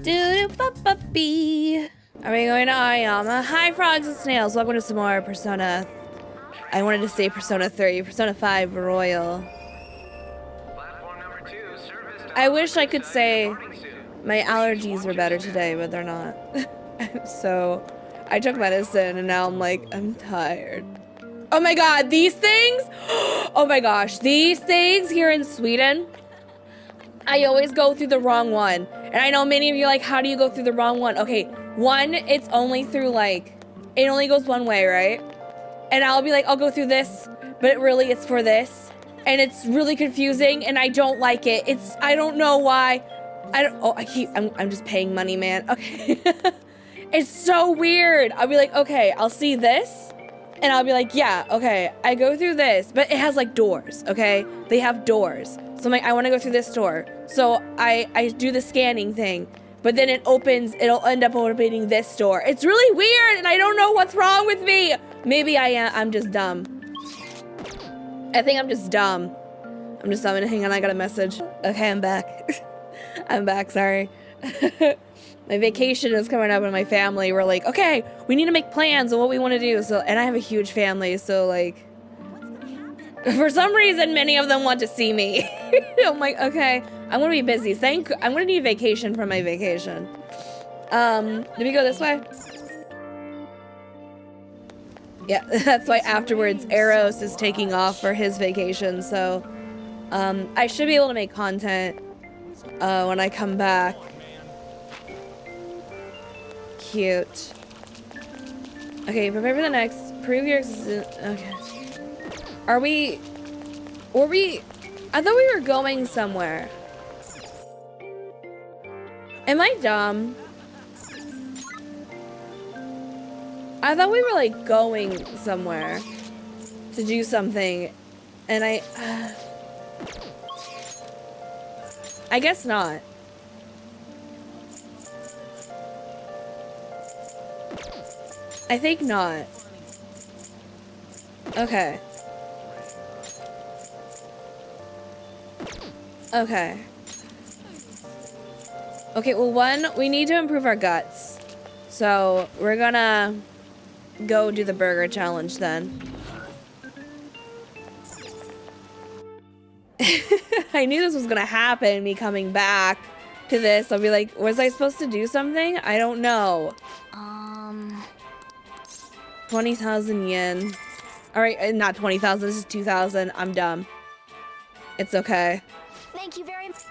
Doo-doo-ba-ba-bee. Are we going to Ayama? Hi, frogs and snails. Welcome to some more Persona. I wanted to say Persona 3, Persona 5 Royal. I wish I could say my allergies were better today, but they're not. So, I took medicine and now I'm like, I'm tired. Oh my god, these things? Oh my gosh, these things here in Sweden, I always go through the wrong one. And I know many of you are like, how do you go through the wrong one? Okay, one, it's only through like, it only goes one way, right? And I'll be like, I'll go through this, but really it's for this. And it's really confusing and I don't like it. I don't know why. I'm just paying money, man. Okay. It's so weird. I'll be like, okay, I'll see this. And I'll be like, yeah, okay, I go through this, but it has like doors, okay? They have doors. So I'm like, I wanna go through this door. So I do the scanning thing, but then it'll end up opening this door. It's really weird and I don't know what's wrong with me. Maybe I'm just dumb. I think I'm just dumb. Hang on, I got a message. Okay, I'm back. I'm back, sorry. My vacation is coming up and my family, we're like, okay, we need to make plans on what we want to do. So, and I have a huge family, so like, for some reason, many of them want to see me. I'm like, okay, I'm gonna be busy. I'm gonna need vacation from my vacation. Do we go this way? Yeah, that's why afterwards Eros is taking off for his vacation, so I should be able to make content when I come back. Cute. Okay, prepare for the next. Prove your existence. Okay. I thought we were going somewhere. Am I dumb? I thought we were like going somewhere to do something, and I guess not. I think not. Okay. Okay. Okay, well, one, we need to improve our guts. So, we're gonna go do the burger challenge then. I knew this was gonna happen, me coming back to this. I'll be like, was I supposed to do something? I don't know. 20,000 yen. All right, not 20,000, this is 2,000. I'm dumb. It's okay. Thank you very much.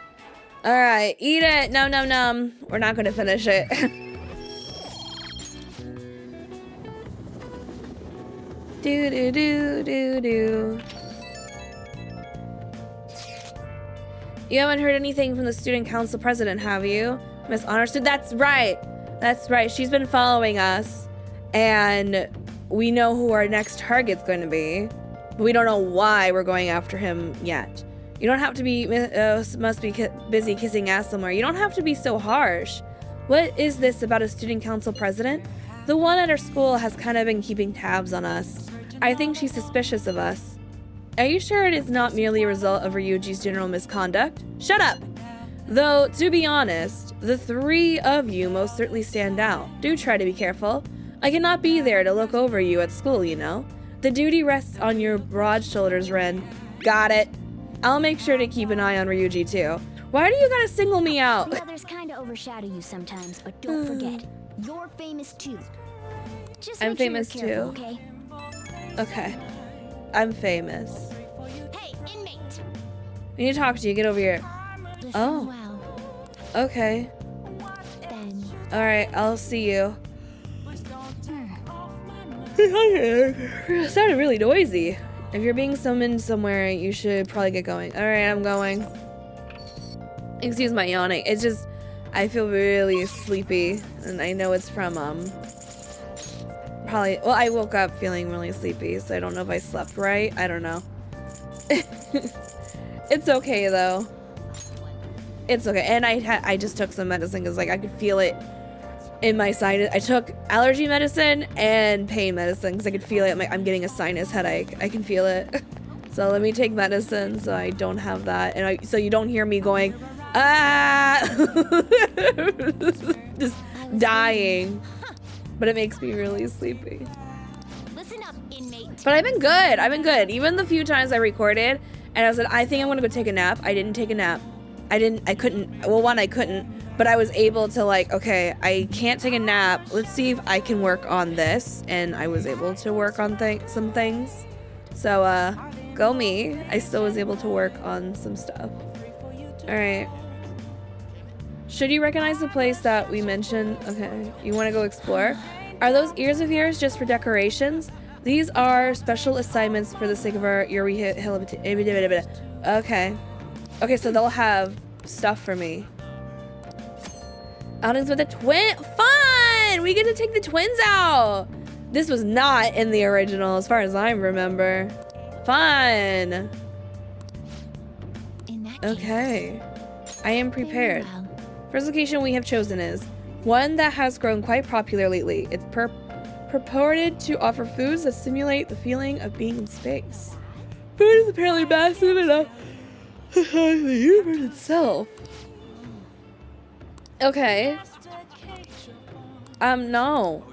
All right, eat it. Nom nom nom. We're not gonna finish it. Do do do do do. You haven't heard anything from the student council president, have you? Miss Honorstood? That's right. That's right. She's been following us, and we know who our next target's going to be, but we don't know why we're going after him yet. You don't have to be, must be busy kissing ass somewhere. You don't have to be so harsh. What is this about a student council president? The one at our school has kind of been keeping tabs on us. I think she's suspicious of us. Are you sure it is not merely a result of Ryuji's general misconduct? Shut up! Though, to be honest, the three of you most certainly stand out. Do try to be careful. I cannot be there to look over you at school, you know. The duty rests on your broad shoulders, Ren. Got it. I'll make sure to keep an eye on Ryuji, too. Why do you gotta single me out? The others kinda overshadow you sometimes, but don't forget, you're famous too. Just I'm make sure famous you're careful, too. Okay? Okay. I'm famous. Hey, inmate! I need to talk to you. Get over here. Listen Oh. well, Okay. then Alright, I'll see you. It sounded really noisy. If you're being summoned somewhere, you should probably get going. Alright, I'm going. Excuse my yawning. It's just, I feel really sleepy. And I know it's from, probably, well, I woke up feeling really sleepy, so I don't know if I slept right. I don't know. It's okay, though. It's okay. And I just took some medicine because, like, I could feel it in my sinus. I took allergy medicine and pain medicine because I could feel it. I'm getting a sinus headache. I can feel it. So let me take medicine so I don't have that. And so you don't hear me going, Ah! Just dying. But it makes me really sleepy. Listen up, inmate. But I've been good. I've been good. Even the few times I recorded and I said, I think I'm gonna go take a nap. I didn't take a nap. I couldn't. Well, one, I couldn't. But I was able to like, okay, I can't take a nap. Let's see if I can work on this. And I was able to work on some things. So, go me. I still was able to work on some stuff. All right. Should you recognize the place that we mentioned? Okay, you want to go explore? Are those ears of yours just for decorations? These are special assignments for the sake of our your rehabilitation. Okay. Okay, so they'll have stuff for me. Outings with the twin. Fun! We get to take the twins out. This was not in the original, as far as I remember. Fun. In that Okay. I am case, prepared. very well. First location we have chosen is one that has grown quite popular lately. It's purported to offer foods that simulate the feeling of being in space. Food is apparently massive enough to size the universe itself. Okay. No.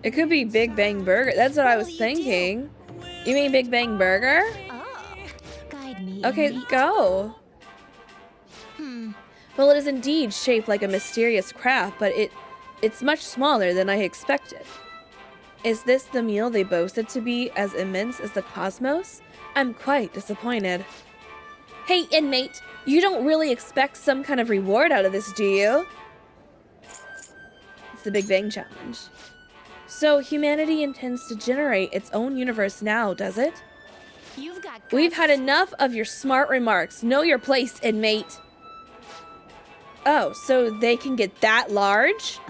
It could be Big Bang Burger. That's what I was thinking. You mean Big Bang Burger? Oh, guide me. Okay, inmate. go. Hmm. Well, it is indeed shaped like a mysterious craft, but it's much smaller than I expected. Is this the meal they boasted to be as immense as the cosmos? I'm quite disappointed. Hey, inmate, you don't really expect some kind of reward out of this, do you? It's the Big Bang Challenge. So humanity intends to generate its own universe now, does it? You've got We've guts. had enough of your smart remarks. Know your place, inmate. Oh, so they can get that large?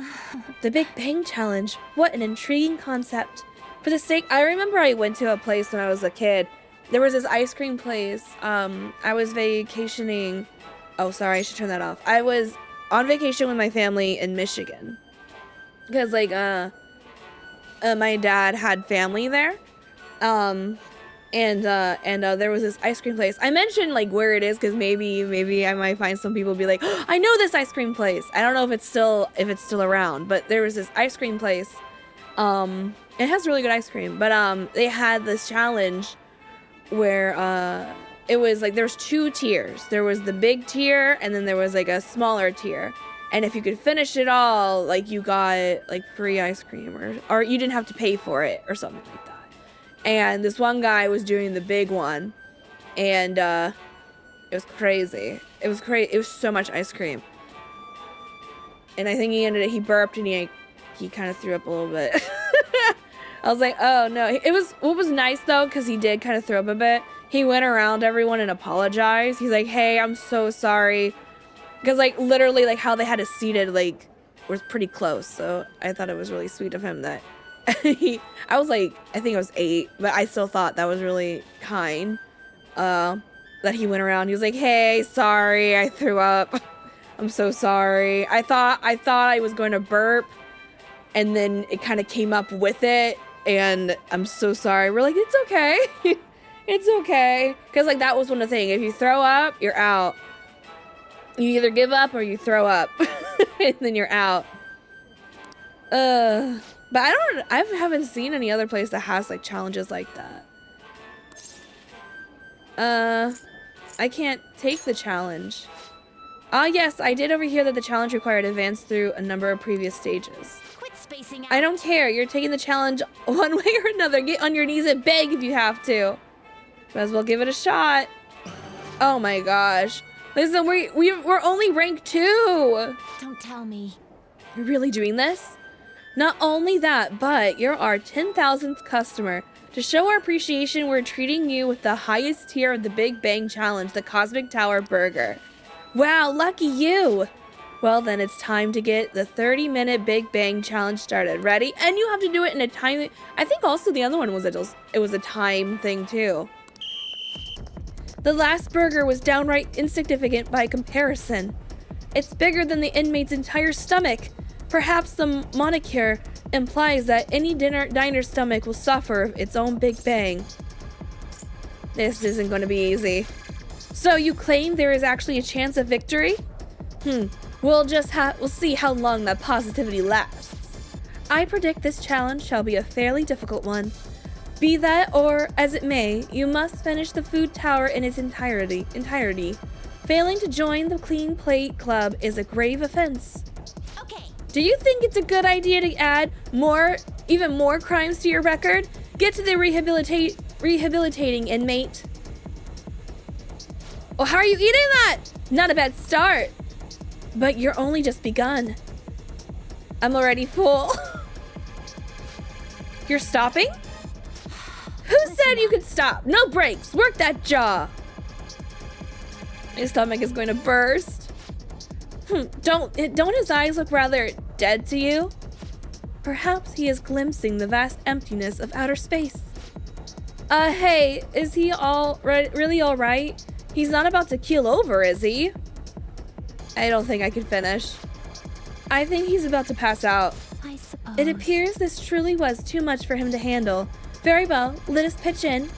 The Big Bang Challenge. What an intriguing concept. For the sake, I remember I went to a place when I was a kid. There was this ice cream place. I was vacationing. Oh, sorry, I should turn that off. I was on vacation with my family in Michigan. Because, like, my dad had family there. And there was this ice cream place. I mentioned like where it is because maybe I might find some people be like, oh, I know this ice cream place. I don't know if it's still around, but there was this ice cream place. It has really good ice cream, but they had this challenge where it was like there's two tiers. There was the big tier and then there was like a smaller tier. And if you could finish it all, like you got like free ice cream or you didn't have to pay for it or something like that. And this one guy was doing the big one, and it was crazy. It was crazy. It was so much ice cream. And I think he burped and he kind of threw up a little bit. I was like, oh no. What was nice though, because he did kind of throw up a bit. He went around everyone and apologized. He's like, hey, I'm so sorry. Because like literally like how they had us seated like was pretty close. So I thought it was really sweet of him that I was like, I think I was 8, but I still thought that was really kind. That he went around. He was like, hey, sorry, I threw up. I'm so sorry. I thought I was going to burp, and then it kind of came up with it, and I'm so sorry. We're like, it's okay. It's okay. Because like that was one of the things. If you throw up, you're out. You either give up or you throw up, and then you're out. But I haven't seen any other place that has like challenges like that. I can't take the challenge. Ah, yes, I did overhear that the challenge required advance through a number of previous stages. Quit spacing out. I don't care. You're taking the challenge one way or another. Get on your knees and beg if you have to. Might as well give it a shot. Oh my gosh. Listen, we're only rank 2. Don't tell me. You're really doing this? Not only that, but you're our 10,000th customer. To show our appreciation, we're treating you with the highest tier of the Big Bang Challenge, the Cosmic Tower Burger. Wow, lucky you! Well then, it's time to get the 30-minute Big Bang Challenge started. Ready? And you have to do it in a time... I think also the other one was it was a time thing too. The last burger was downright insignificant by comparison. It's bigger than the inmate's entire stomach. Perhaps the moniker implies that any diner's stomach will suffer its own Big Bang. This isn't going to be easy. So you claim there is actually a chance of victory? We'll see how long that positivity lasts. I predict this challenge shall be a fairly difficult one. Be that or as it may, you must finish the food tower in its entirety. Failing to join the Clean Plate Club is a grave offense. Okay. Do you think it's a good idea to add even more crimes to your record? Get to the rehabilitating inmate. Oh, how are you eating that? Not a bad start. But you're only just begun. I'm already full. You're stopping? Who said you could stop? No breaks. Work that jaw. My stomach is going to burst. Don't his eyes look rather dead to you? Perhaps he is glimpsing the vast emptiness of outer space. Hey, is he really all right? He's not about to keel over, is he? I don't think I can finish. I think he's about to pass out. I suppose. It appears this truly was too much for him to handle. Very well, let us pitch in.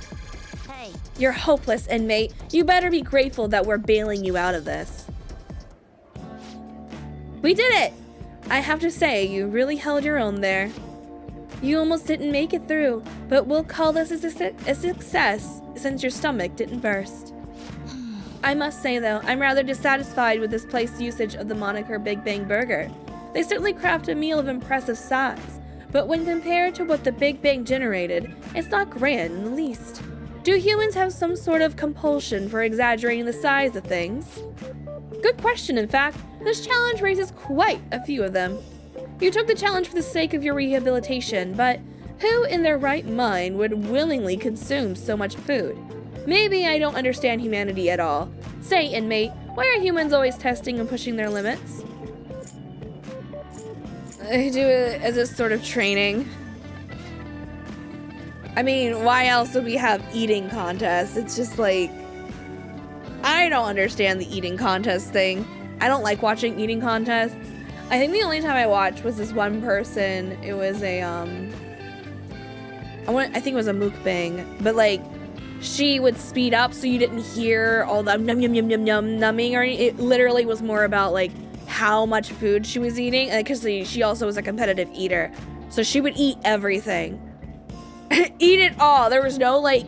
Hey. You're hopeless, inmate. You better be grateful that we're bailing you out of this. We did it! I have to say, you really held your own there. You almost didn't make it through, but we'll call this a success since your stomach didn't burst. I must say, though, I'm rather dissatisfied with this place's usage of the moniker Big Bang Burger. They certainly craft a meal of impressive size, but when compared to what the Big Bang generated, it's not grand in the least. Do humans have some sort of compulsion for exaggerating the size of things? Good question, in fact. This challenge raises quite a few of them. You took the challenge for the sake of your rehabilitation, but who in their right mind would willingly consume so much food? Maybe I don't understand humanity at all. Say, inmate, why are humans always testing and pushing their limits? I do it as a sort of training. I mean, why else would we have eating contests? It's just like, I don't understand the eating contest thing. I don't like watching eating contests. I think the only time I watched was this one person. It was a, I think it was a mukbang, but like, she would speed up so you didn't hear all the num yum yum yum yum numbing, or it literally was more about like how much food she was eating, and because she also was a competitive eater, so she would eat everything. Eat it all. There was no like,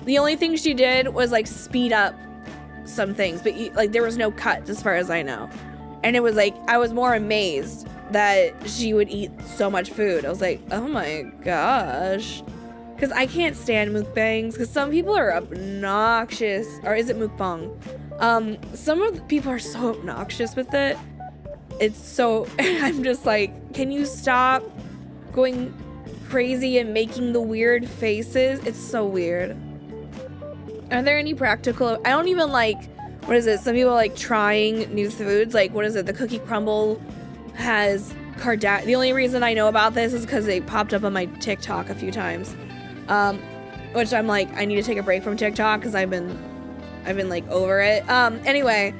the only thing she did was like speed up some things, but like there was no cuts as far as I know. And it was like, I was more amazed that she would eat so much food. I was like, oh my gosh. Because I can't stand mukbangs, because some people are obnoxious, or is it mukbang? Some of the people are so obnoxious with it. It's so, I'm just like, can you stop going crazy and making the weird faces? It's so weird. Are there any practical, I don't even like, what is it? Some people like trying new foods, like what is it? The cookie crumble has Kardashian. The only reason I know about this is because they popped up on my TikTok a few times. Which I'm like, I need to take a break from TikTok because I've been like over it. Anyway,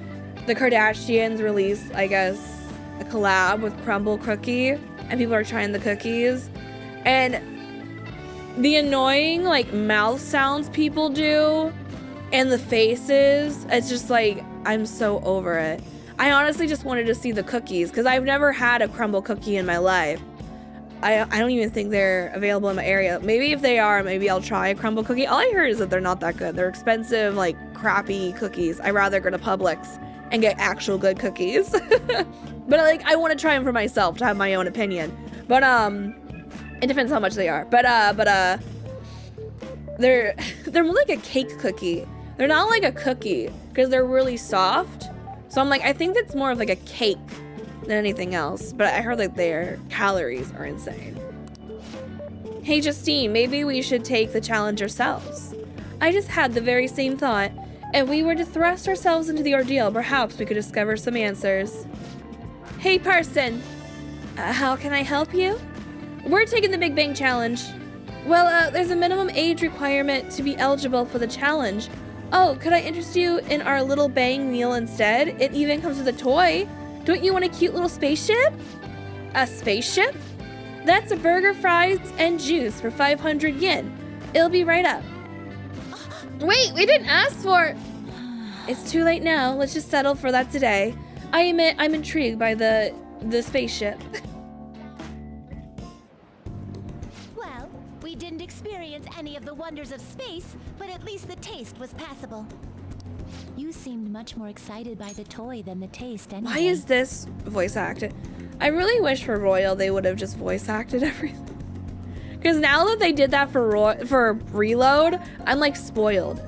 the Kardashians released, I guess, a collab with Crumble Cookie, and people are trying the cookies, and the annoying like mouth sounds people do and the faces, it's just like, I'm so over it. I honestly just wanted to see the cookies because I've never had a Crumble cookie in my life. I don't even think they're available in my area. Maybe if they are, maybe I'll try a Crumble cookie. All I heard is that they're not that good. They're expensive, like crappy cookies. I'd rather go to Publix and get actual good cookies. But like, I want to try them for myself to have my own opinion. But it depends how much they are. But they're more like a cake cookie. They're not like a cookie because they're really soft. So I'm like, I think that's more of like a cake than anything else, but I heard that their calories are insane. Hey Justine, maybe we should take the challenge ourselves. I just had the very same thought. If we were to thrust ourselves into the ordeal, perhaps we could discover some answers. Hey person, how can I help you? We're taking the Big Bang Challenge. Well, there's a minimum age requirement to be eligible for the challenge. Oh, could I interest you in our little bang meal instead? It even comes with a toy. Don't you want a cute little spaceship? A spaceship? That's a burger, fries, and juice for 500 yen. It'll be right up. Wait, we didn't ask for... It's too late now. Let's just settle for that today. I'm intrigued by the spaceship. Well, we didn't experience any of the wonders of space, but at least the taste was passable. You seemed much more excited by the toy than the taste anyway. Why is this voice acted? I really wish for Royal they would have just voice acted everything. Because now that they did that for Reload, I'm like spoiled.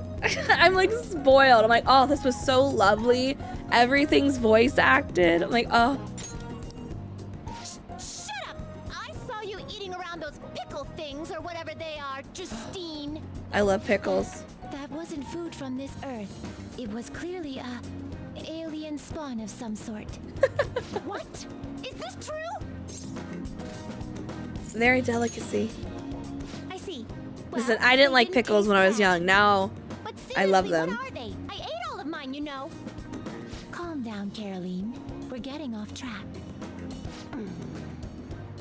I'm like spoiled. I'm like, oh, this was so lovely. Everything's voice acted. I'm like, oh. Shut up! I saw you eating around those pickle things or whatever they are, Justine. I love pickles. That wasn't food from this earth. It was clearly a alien spawn of some sort. What? Is this true? Very delicacy. I see. Listen, I didn't like pickles when I was young. Now, I love them. What are they? I ate all of mine, you know. Calm down, Caroline. We're getting off track.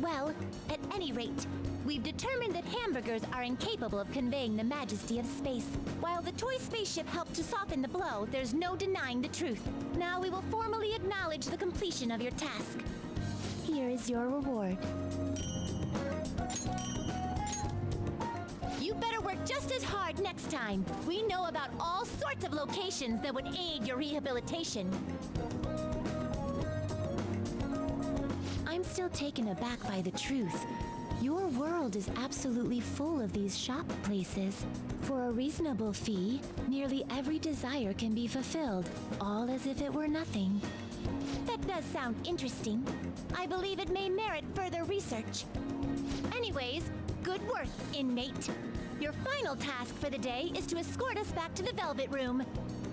Well, at any rate, we've determined that hamburgers are incapable of conveying the majesty of space. While the toy spaceship helped to soften the blow, there's no denying the truth. Now we will formally acknowledge the completion of your task. Here is your reward. You better work just as hard next time. We know about all sorts of locations that would aid your rehabilitation. I'm still taken aback by the truth. Your world is absolutely full of these shop places. For a reasonable fee, nearly every desire can be fulfilled, all as if it were nothing. That does sound interesting. I believe it may merit further research. Anyways, good work, inmate. Your final task for the day is to escort us back to the Velvet Room.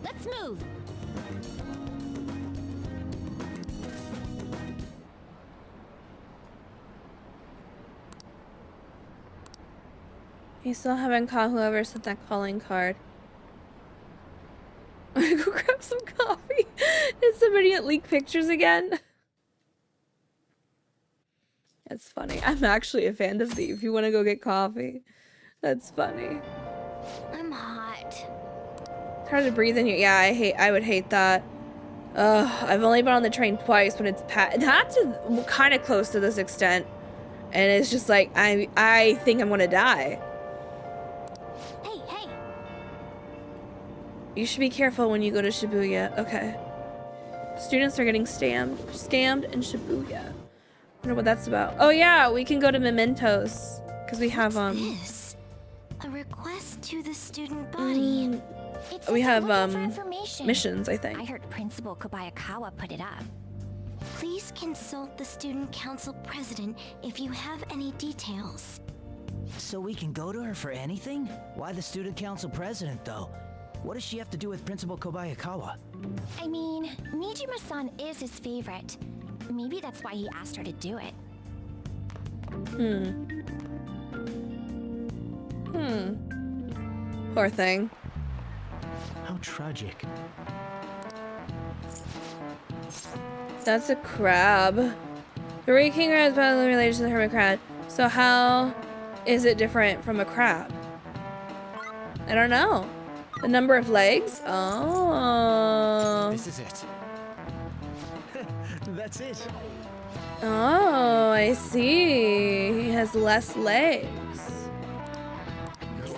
Let's move. You still haven't caught whoever sent that calling card. I'm gonna go grab some coffee. Did somebody leak pictures again? That's funny. I'm actually a fan of thee if you want to go get coffee. That's funny. I'm hot. It's hard to breathe in here. Yeah, I would hate that. I've only been on the train twice, but it's not to kind of close to this extent. And it's just like, I think I'm gonna die. Hey! You should be careful when you go to Shibuya. Okay. Students are getting scammed in Shibuya. I wonder what that's about. Oh yeah, we can go to Mementos. Because we have, This? A request to the student body. we have, information. missions, I think. I heard Principal Kobayakawa put it up. Please consult the Student Council President if you have any details. So we can go to her for anything? Why the Student Council President, though? What does she have to do with Principal Kobayakawa? I mean, Nijima-san is his favorite. Maybe that's why he asked her to do it. Poor thing. How tragic. That's a crab. The Ray King crab is probably related to the hermit crab. So how is it different from a crab? I don't know. The number of legs? Oh. This is it. That's it. Oh, I see. He has less legs.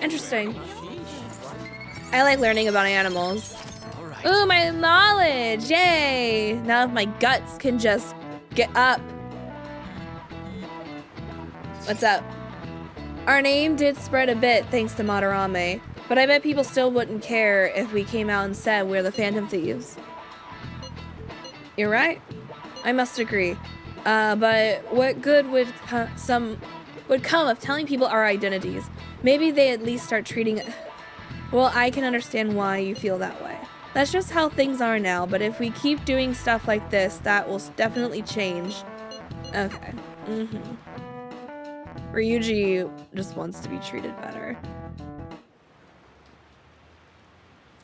Interesting. I like learning about animals. All right. Ooh, my knowledge! Yay! Now if my guts can just get up. What's up? Our name did spread a bit thanks to Madarame, but I bet people still wouldn't care if we came out and said we're the Phantom Thieves. You're right. I must agree. But what good would come of telling people our identities? Maybe they at least start treating it. Well, I can understand why you feel that way. That's just how things are now, but if we keep doing stuff like this, that will definitely change. Okay. Ryuji just wants to be treated better.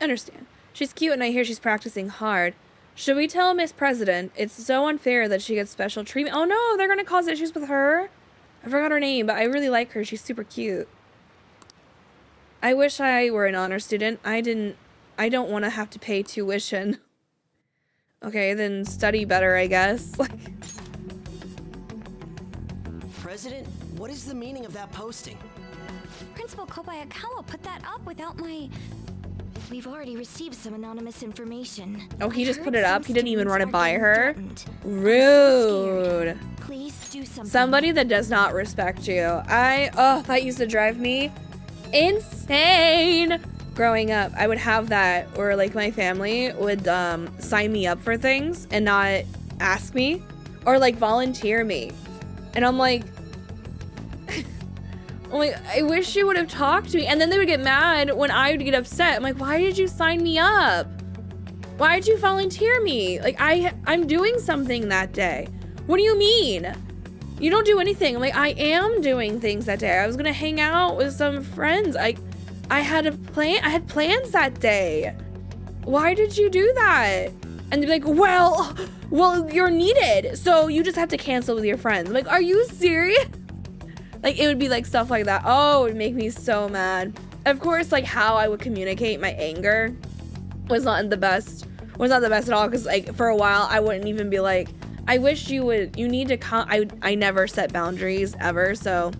Understand. She's cute and I hear she's practicing hard. Should we tell Miss President? It's so unfair that she gets special treatment. Oh no, they're gonna cause issues with her? I forgot her name, but I really like her. She's super cute. I wish I were an honor student. I don't want to have to pay tuition. Okay, then study better, I guess. Like, President, what is the meaning of that posting? Principal Kobayakawa put that up without my... We've already received some anonymous information. oh, he I just heard put it up. some He didn't even students run it are by being her. threatened. Rude. Please do something. Somebody that does not respect you. That used to drive me insane. Growing up, I would have that, or like my family would sign me up for things and not ask me, or like volunteer me. And I'm like, I wish you would have talked to me. And then they would get mad when I would get upset. I'm like, why did you sign me up? Why did you volunteer me? Like, I'm doing something that day. What do you mean? You don't do anything. I'm like, I am doing things that day. I was gonna hang out with some friends. I had plans that day. Why did you do that? And they'd be like, well, you're needed, so you just have to cancel with your friends. I'm like, are you serious? Like, it would be like stuff like that. Oh, it would make me so mad. Of course, like how I would communicate my anger was not the best at all. Cause like for a while I wouldn't even be like, I wish you need to come. I never set boundaries ever. So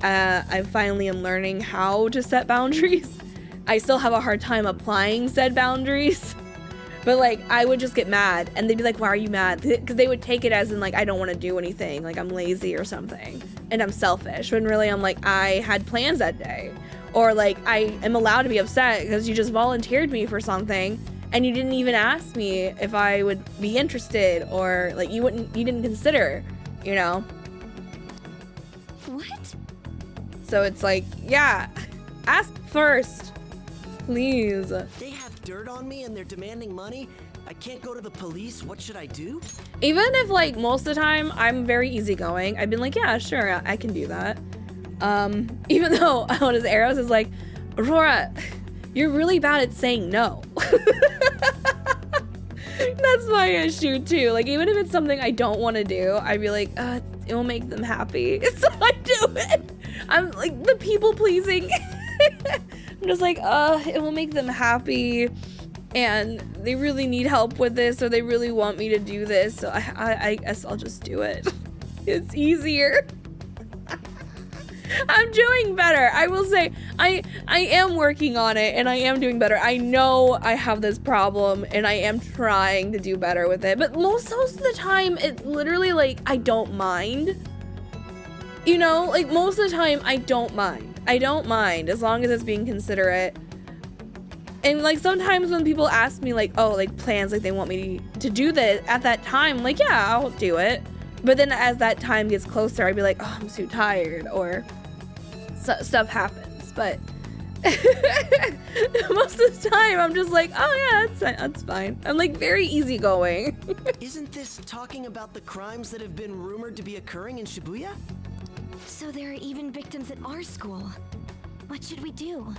I finally am learning how to set boundaries. I still have a hard time applying said boundaries. But like, I would just get mad and they'd be like, why are you mad? Because they would take it as in like, I don't want to do anything. Like I'm lazy or something and I'm selfish. When really I'm like, I had plans that day. Or like, I am allowed to be upset because you just volunteered me for something and you didn't even ask me if I would be interested, or like you didn't consider, you know? What? So it's like, yeah, ask first, please. They have dirt on me and they're demanding money? I can't go to the police? What should I do? Even if like most of the time I'm very easygoing, I've been like, yeah, sure, I can do that. Even though one of his arrows is like, Aurora, you're really bad at saying no. That's my issue too. Like even if it's something I don't want to do, I'd be like, it will make them happy, so I do it. I'm like the people pleasing. I'm just like, it will make them happy and they really need help with this, or they really want me to do this, so I guess I'll just do it. It's easier. I'm doing better. I will say I am working on it and I am doing better. I know I have this problem and I am trying to do better with it, but most of the time it's literally like I don't mind. You know, like most of the time I don't mind. I don't mind as long as it's being considerate. And like sometimes when people ask me like, oh, like plans, like they want me to do this at that time, like, yeah, I'll do it. But then as that time gets closer, I'd be like, oh, I'm too tired, or stuff happens. But most of the time I'm just like, oh yeah, that's fine. I'm like very easygoing. Isn't this talking about the crimes that have been rumored to be occurring in Shibuya? So there are even victims at our school. What should we do?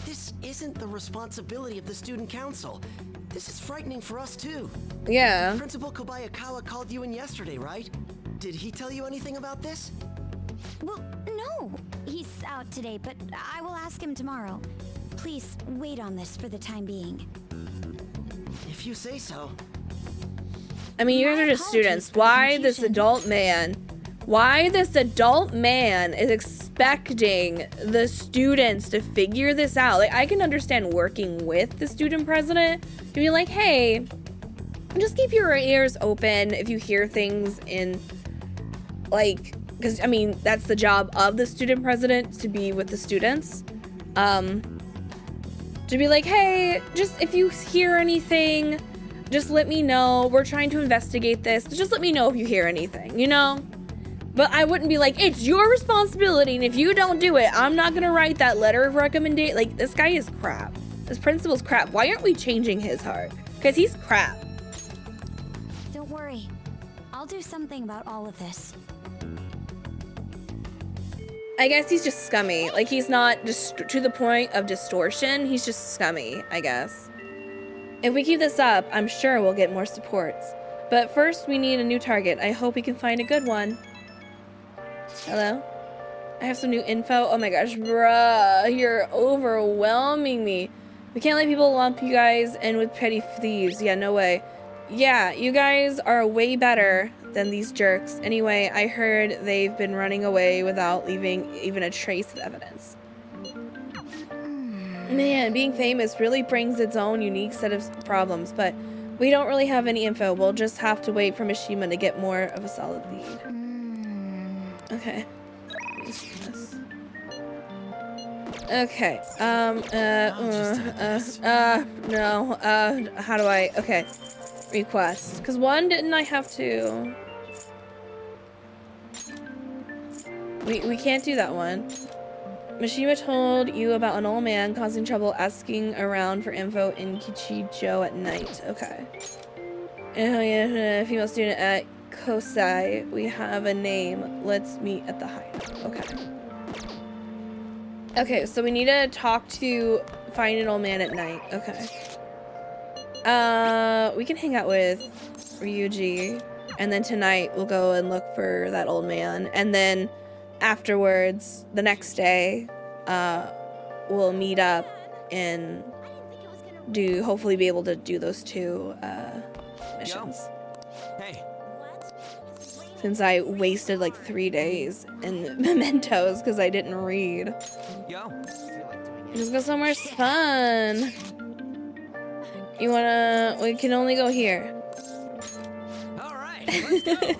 This isn't the responsibility of the student council. This is frightening for us too. Yeah. Principal Kobayakawa called you in yesterday, right? Did he tell you anything about this? Well, no. He's out today, but I will ask him tomorrow. Please wait on this for the time being. If you say so. I mean, you guys are just students. Why this adult man is expecting the students to figure this out? Like, I can understand working with the student president to be like, hey, just keep your ears open if you hear things in, like, because I mean that's the job of the student president, to be with the students, to be like, hey, just if you hear anything, just let me know. We're trying to investigate this. Just let me know if you hear anything, you know? But I wouldn't be like, it's your responsibility, and if you don't do it, I'm not gonna write that letter of recommendation. Like, this guy is crap. This principal's crap. Why aren't we changing his heart? Because he's crap. Don't worry. I'll do something about all of this. I guess he's just scummy. Like, he's not just to the point of distortion. He's just scummy, I guess. If we keep this up, I'm sure we'll get more supports. But first, we need a new target. I hope we can find a good one. Hello? I have some new info. Oh my gosh, bruh, you're overwhelming me. We can't let people lump you guys in with petty thieves. Yeah, no way. Yeah, you guys are way better than these jerks. Anyway, I heard they've been running away without leaving even a trace of evidence. Man, being famous really brings its own unique set of problems, but we don't really have any info. We'll just have to wait for Mishima to get more of a solid lead. Okay. Let me see this. Okay. No. How do I? Okay. Request. Because one, didn't I have to? We can't do that one. Mishima told you about an old man causing trouble asking around for info in Kichijo at night. Okay. Female student at Kosai. We have a name. Let's meet at the hideout. Okay. Okay, so we need to talk to find an old man at night. Okay. We can hang out with Ryuji, and then tonight we'll go and look for that old man, and then afterwards, the next day, we'll meet up and hopefully be able to do those two missions. Hey. Since I wasted like 3 days in mementos because I didn't read. Yo. Let's go somewhere fun. You wanna? We can only go here. All right. Let's go.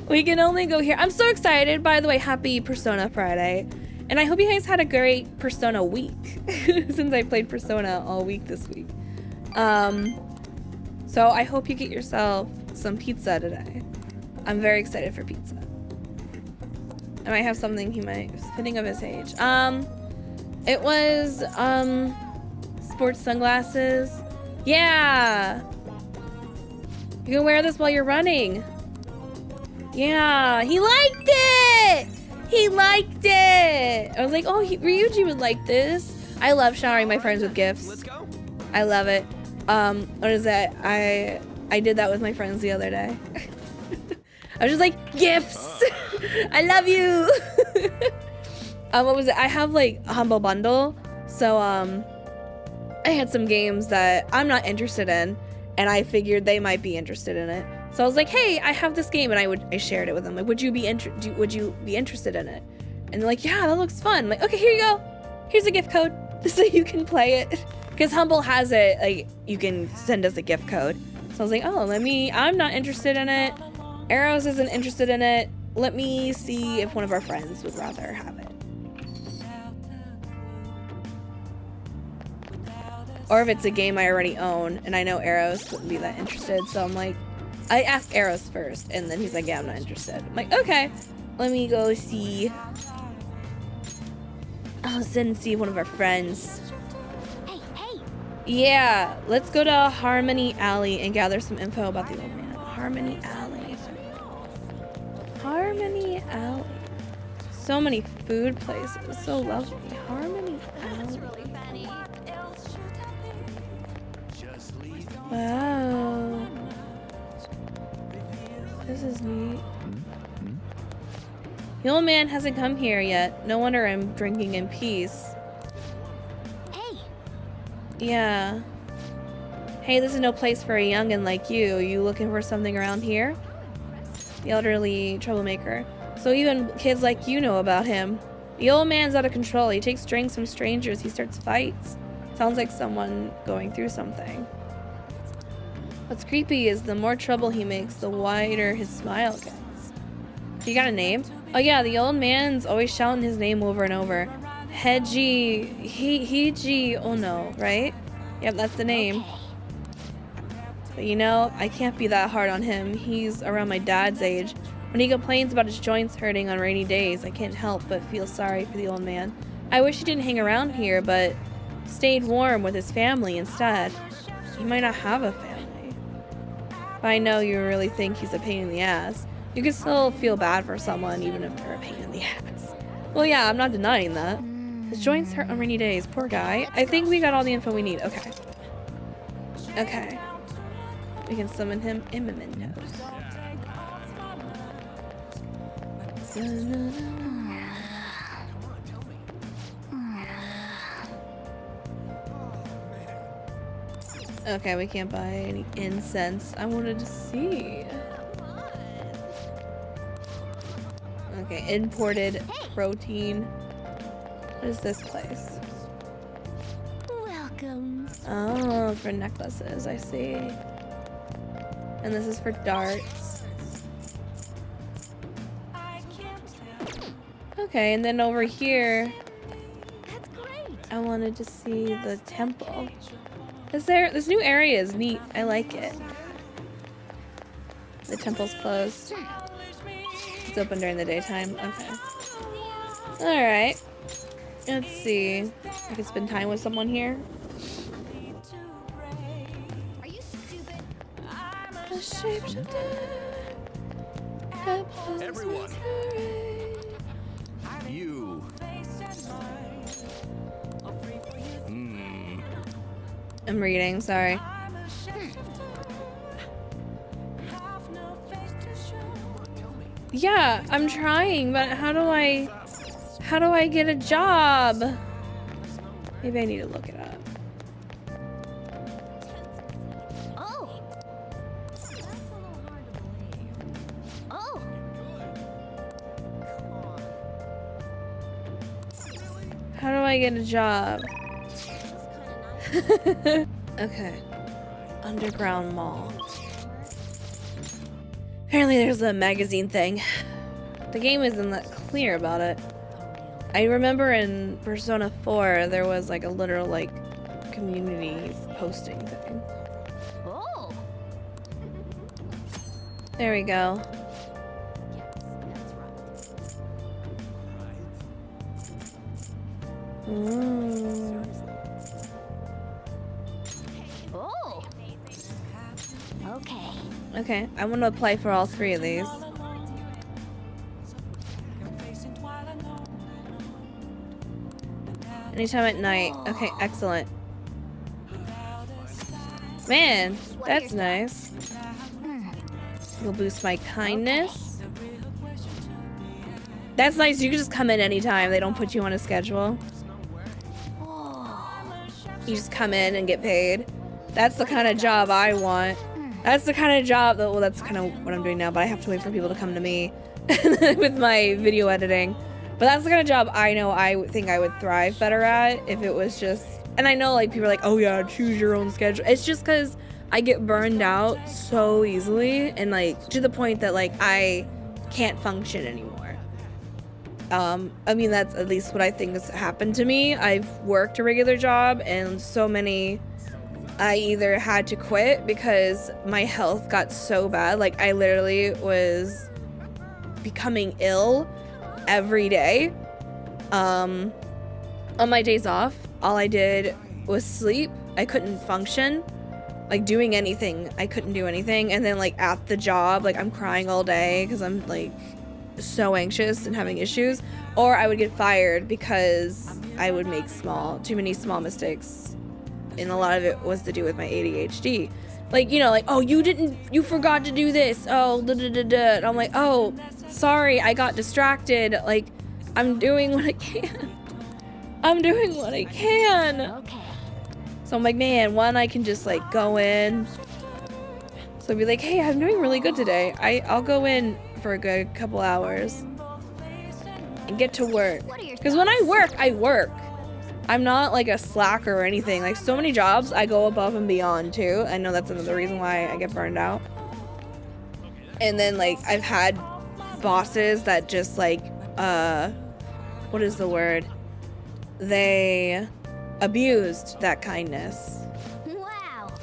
We can only go here. I'm so excited. By the way, happy Persona Friday. And I hope you guys had a great Persona week. Since I played Persona all week this week. So I hope you get yourself some pizza today. I'm very excited for pizza. I might have something fitting of his age. It was, sports sunglasses. Yeah. You can wear this while you're running. Yeah, he liked it! He liked it! I was like, oh, Ryuji would like this. I love showering my friends with gifts. Let's go. I love it. What is that? I did that with my friends the other day. I was just like, gifts! I love you! What was it? I have like a Humble Bundle. So, I had some games that I'm not interested in, and I figured they might be interested in it. So I was like, hey, I have this game, and I shared it with them. Like, would you be interested in it? And they're like, yeah, that looks fun. I'm like, okay, here you go. Here's a gift code so you can play it. Because Humble has it, like, you can send us a gift code. So I was like, oh, I'm not interested in it. Arrows isn't interested in it. Let me see if one of our friends would rather have it. Or if it's a game I already own, and I know Arrows wouldn't be that interested, so I'm like, I asked Arrows first, and then he's like, yeah, I'm not interested. I'm like, okay, let me go see. I'll send and see one of our friends. Hey, hey! Yeah, let's go to Harmony Alley and gather some info about the old man. Harmony Alley. Harmony Alley. So many food places. So lovely. Harmony Alley. Wow. This is neat. The old man hasn't come here yet. No wonder I'm drinking in peace. Hey! Yeah. Hey, this is no place for a youngin' like you. You looking for something around here? The elderly troublemaker. So even kids like you know about him. The old man's out of control. He takes drinks from strangers. He starts fights. Sounds like someone going through something. What's creepy is the more trouble he makes, the wider his smile gets. You got a name? Oh yeah, the old man's always shouting his name over and over. Heiji Ono, right? Yep, that's the name. But you know, I can't be that hard on him. He's around my dad's age. When he complains about his joints hurting on rainy days, I can't help but feel sorry for the old man. I wish he didn't hang around here, but stayed warm with his family instead. He might not have a family. But I know you really think he's a pain in the ass. You can still feel bad for someone even if they're a pain in the ass. Well, yeah, I'm not denying that. His joints hurt on rainy days. Poor guy. I think we got all the info we need. Okay. Okay. We can summon him in mementos. Okay, we can't buy any incense. I wanted to see. Okay, imported protein. What is this place? Welcome. Oh, for necklaces, I see. And this is for darts. Okay, and then over here, That's great. I wanted to see the temple. This new area is neat. I like it. The temple's closed. It's open during the daytime. Okay. Alright. Let's see. I can spend time with someone here. Are you stupid? The shapeshifter. Everyone. You. I'm reading, sorry. Yeah, I'm trying, but how do I get a job? Maybe I need to look it up. Oh. Oh. How do I get a job? Okay. Underground mall. Apparently there's a magazine thing. The game isn't that clear about it. I remember in Persona 4 there was like a literal like community posting thing. Oh. There we go. Ooh. Oh. Okay. Okay, I want to apply for all three of these. Anytime at night. Okay, excellent. Man, that's nice. Will boost my kindness. That's nice. You can just come in anytime. They don't put you on a schedule. You just come in and get paid. That's the kind of job I want. That's the kind of job that, well, that's kind of what I'm doing now, but I have to wait for people to come to me with my video editing. But that's the kind of job I know I think I would thrive better at if it was just, and I know like people are like, oh yeah, choose your own schedule. It's just because I get burned out so easily and like to the point that like I can't function anymore. I mean, that's at least what I think has happened to me. I've worked a regular job and so many, I either had to quit because my health got so bad. Like I literally was becoming ill every day. On my days off, all I did was sleep. I couldn't function, like doing anything. I couldn't do anything. And then like at the job, like I'm crying all day because I'm like so anxious and having issues, or I would get fired because I would make too many small mistakes, and a lot of it was to do with my ADHD. Like, you know, like, oh, you forgot to do this, oh, da da da da. And I'm like, oh, sorry, I got distracted. Like, I'm doing what I can. I'm doing what I can. Okay. So I'm like, man, I can just like go in. So I'd be like, hey, I'm doing really good today. I'll go in for a good couple hours and get to work. Because when I work. I'm not like a slacker or anything. Like so many jobs, I go above and beyond too. I know that's another reason why I get burned out. And then like I've had bosses that just like, what is the word? They abused that kindness. Wow.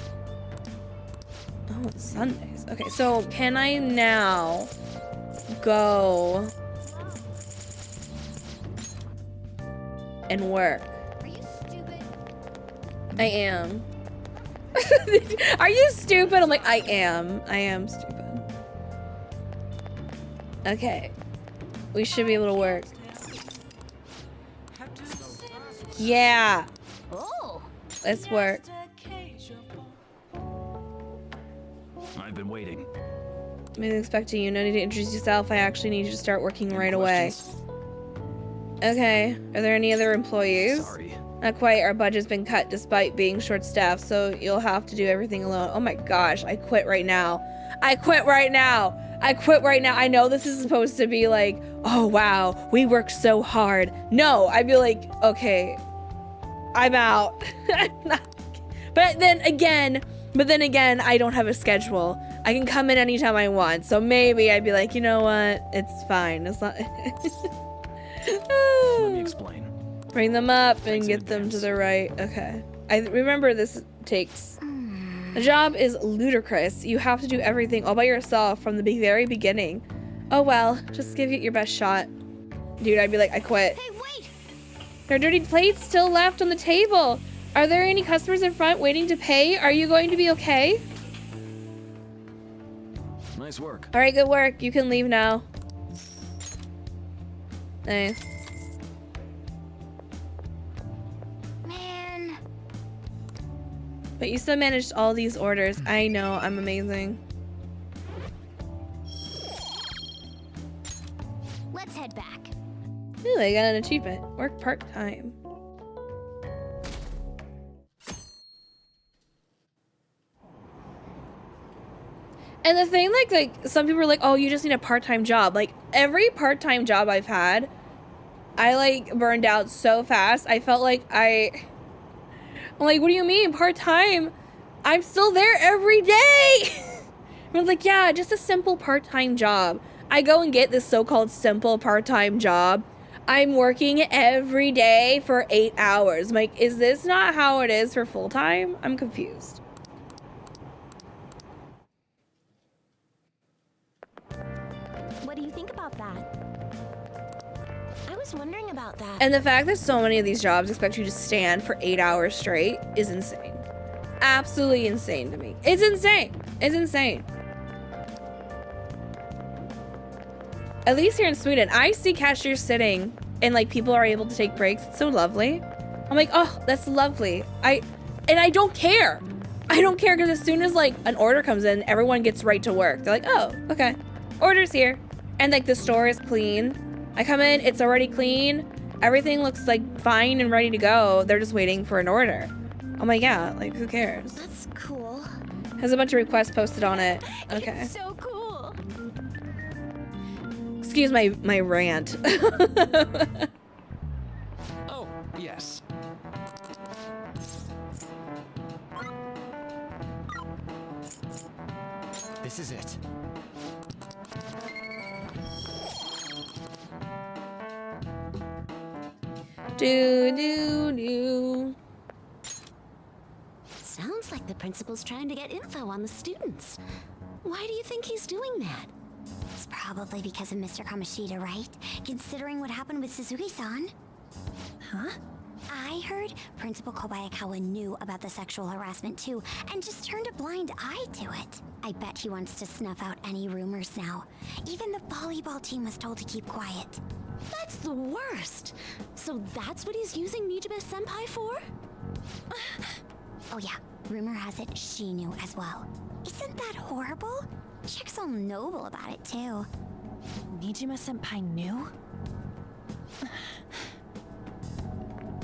Oh, it's Sundays. Okay, so can I now go and work? Are you stupid? I am. Are you stupid? I'm like, I am stupid. Okay. We should be able to work. Yeah. Oh. Let's work. I've been waiting. I'm expecting you. No need to introduce yourself. I actually need you to start working right away. Okay. Are there any other employees? Sorry. Not quite. Our budget's been cut despite being short-staffed, so you'll have to do everything alone. Oh my gosh, I quit right now. I quit right now. I quit right now. I know this is supposed to be like, oh wow, we worked so hard. No, I'd be like, okay, I'm out. But then again, I don't have a schedule. I can come in anytime I want. So maybe I'd be like, you know what? It's fine. It's not. Let me explain. Bring them up and Thanks in get them to advance. the right. Okay. I remember this takes. The job is ludicrous. You have to do everything all by yourself from the very beginning. Oh well, just give it your best shot. Dude, I'd be like, I quit. Hey, wait! There are dirty plates still left on the table. Are there any customers in front waiting to pay? Are you going to be okay? Nice work. All right, good work. You can leave now. Nice. Man. But you still managed all these orders. I know, I'm amazing. Let's head back. Ooh, I got an achievement. Work part-time. And the thing, like some people are like, oh, you just need a part-time job. Like, every part-time job I've had, I, like, burned out so fast. I felt like I'm like, what do you mean, part-time? I'm still there every day! Everyone's like, yeah, just a simple part-time job. I go and get this so-called simple part-time job. I'm working every day for 8 hours. I'm like, is this not how it is for full-time? I'm confused. What do you think about that? I was wondering about that. And the fact that so many of these jobs expect you to stand for 8 hours straight is insane. Absolutely insane to me. It's insane. It's insane. At least here in Sweden, I see cashiers sitting and like people are able to take breaks. It's so lovely. I'm like, oh, that's lovely. And I don't care. I don't care because as soon as like an order comes in, everyone gets right to work. They're like, oh, okay. Order's here. And like the store is clean. I come in, it's already clean. Everything looks like fine and ready to go. They're just waiting for an order. I'm like, yeah, like who cares? That's cool. Has a bunch of requests posted on it. Okay. It's so cool. Excuse my rant. Oh, yes. This is it. Do. Sounds like the principal's trying to get info on the students. Why do you think he's doing that? It's probably because of Mr. Kamoshida, right? Considering what happened with Suzuki-san. Huh? I heard Principal Kobayakawa knew about the sexual harassment too, and just turned a blind eye to it. I bet he wants to snuff out any rumors now. Even the volleyball team was told to keep quiet. That's the worst! So that's what he's using Nijibe-senpai for? Oh yeah, rumor has it she knew as well. Isn't that horrible? Chick's all noble about it too. Nijima-senpai knew?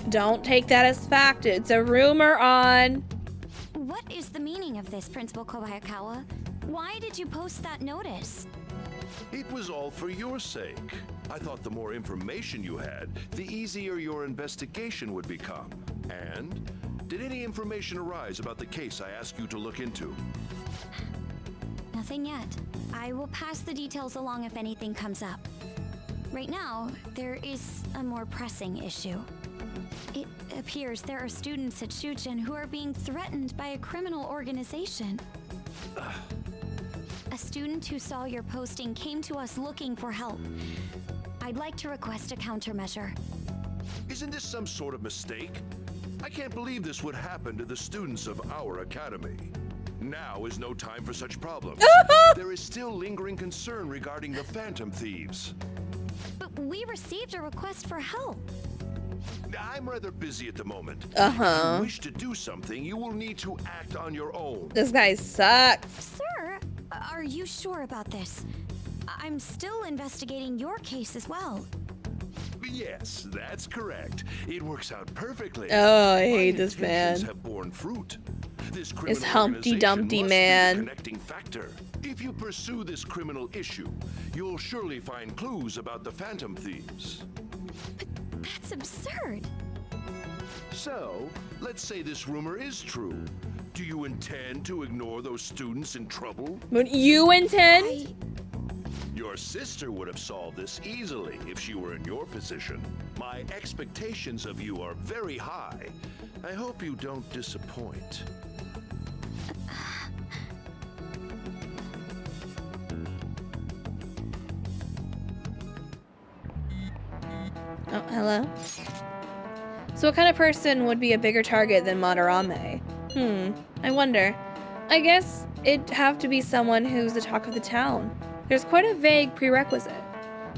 Don't take that as fact. It's a rumor on. What is the meaning of this, Principal Kobayakawa? Why did you post that notice? It was all for your sake. I thought the more information you had, the easier your investigation would become. And did any information arise about the case I asked you to look into? Nothing yet. I will pass the details along if anything comes up. Right now, there is a more pressing issue. It appears there are students at Shuchen who are being threatened by a criminal organization. A student who saw your posting came to us looking for help. I'd like to request a countermeasure. Isn't this some sort of mistake? I can't believe this would happen to the students of our academy. Now is no time for such problems. There is still lingering concern regarding the phantom thieves. But we received a request for help. I'm rather busy at the moment. Uh-huh. If you wish to do something, you will need to act on your own. This guy sucks. Sir, are you sure about this? I'm still investigating your case as well. Yes, that's correct. It works out perfectly. Oh, I My hate this intentions man. have borne fruit. This It's criminal Humpty organization Dumpty must man. be the connecting factor. If you pursue this criminal issue, you'll surely find clues about the Phantom Thieves. That's absurd. So, let's say this rumor is true. Do you intend to ignore those students in trouble? Would you intend? Your sister would have solved this easily if she were in your position. My expectations of you are very high. I hope you don't disappoint. Oh, hello? So what kind of person would be a bigger target than Madarame? I wonder. I guess it'd have to be someone who's the talk of the town. There's quite a vague prerequisite.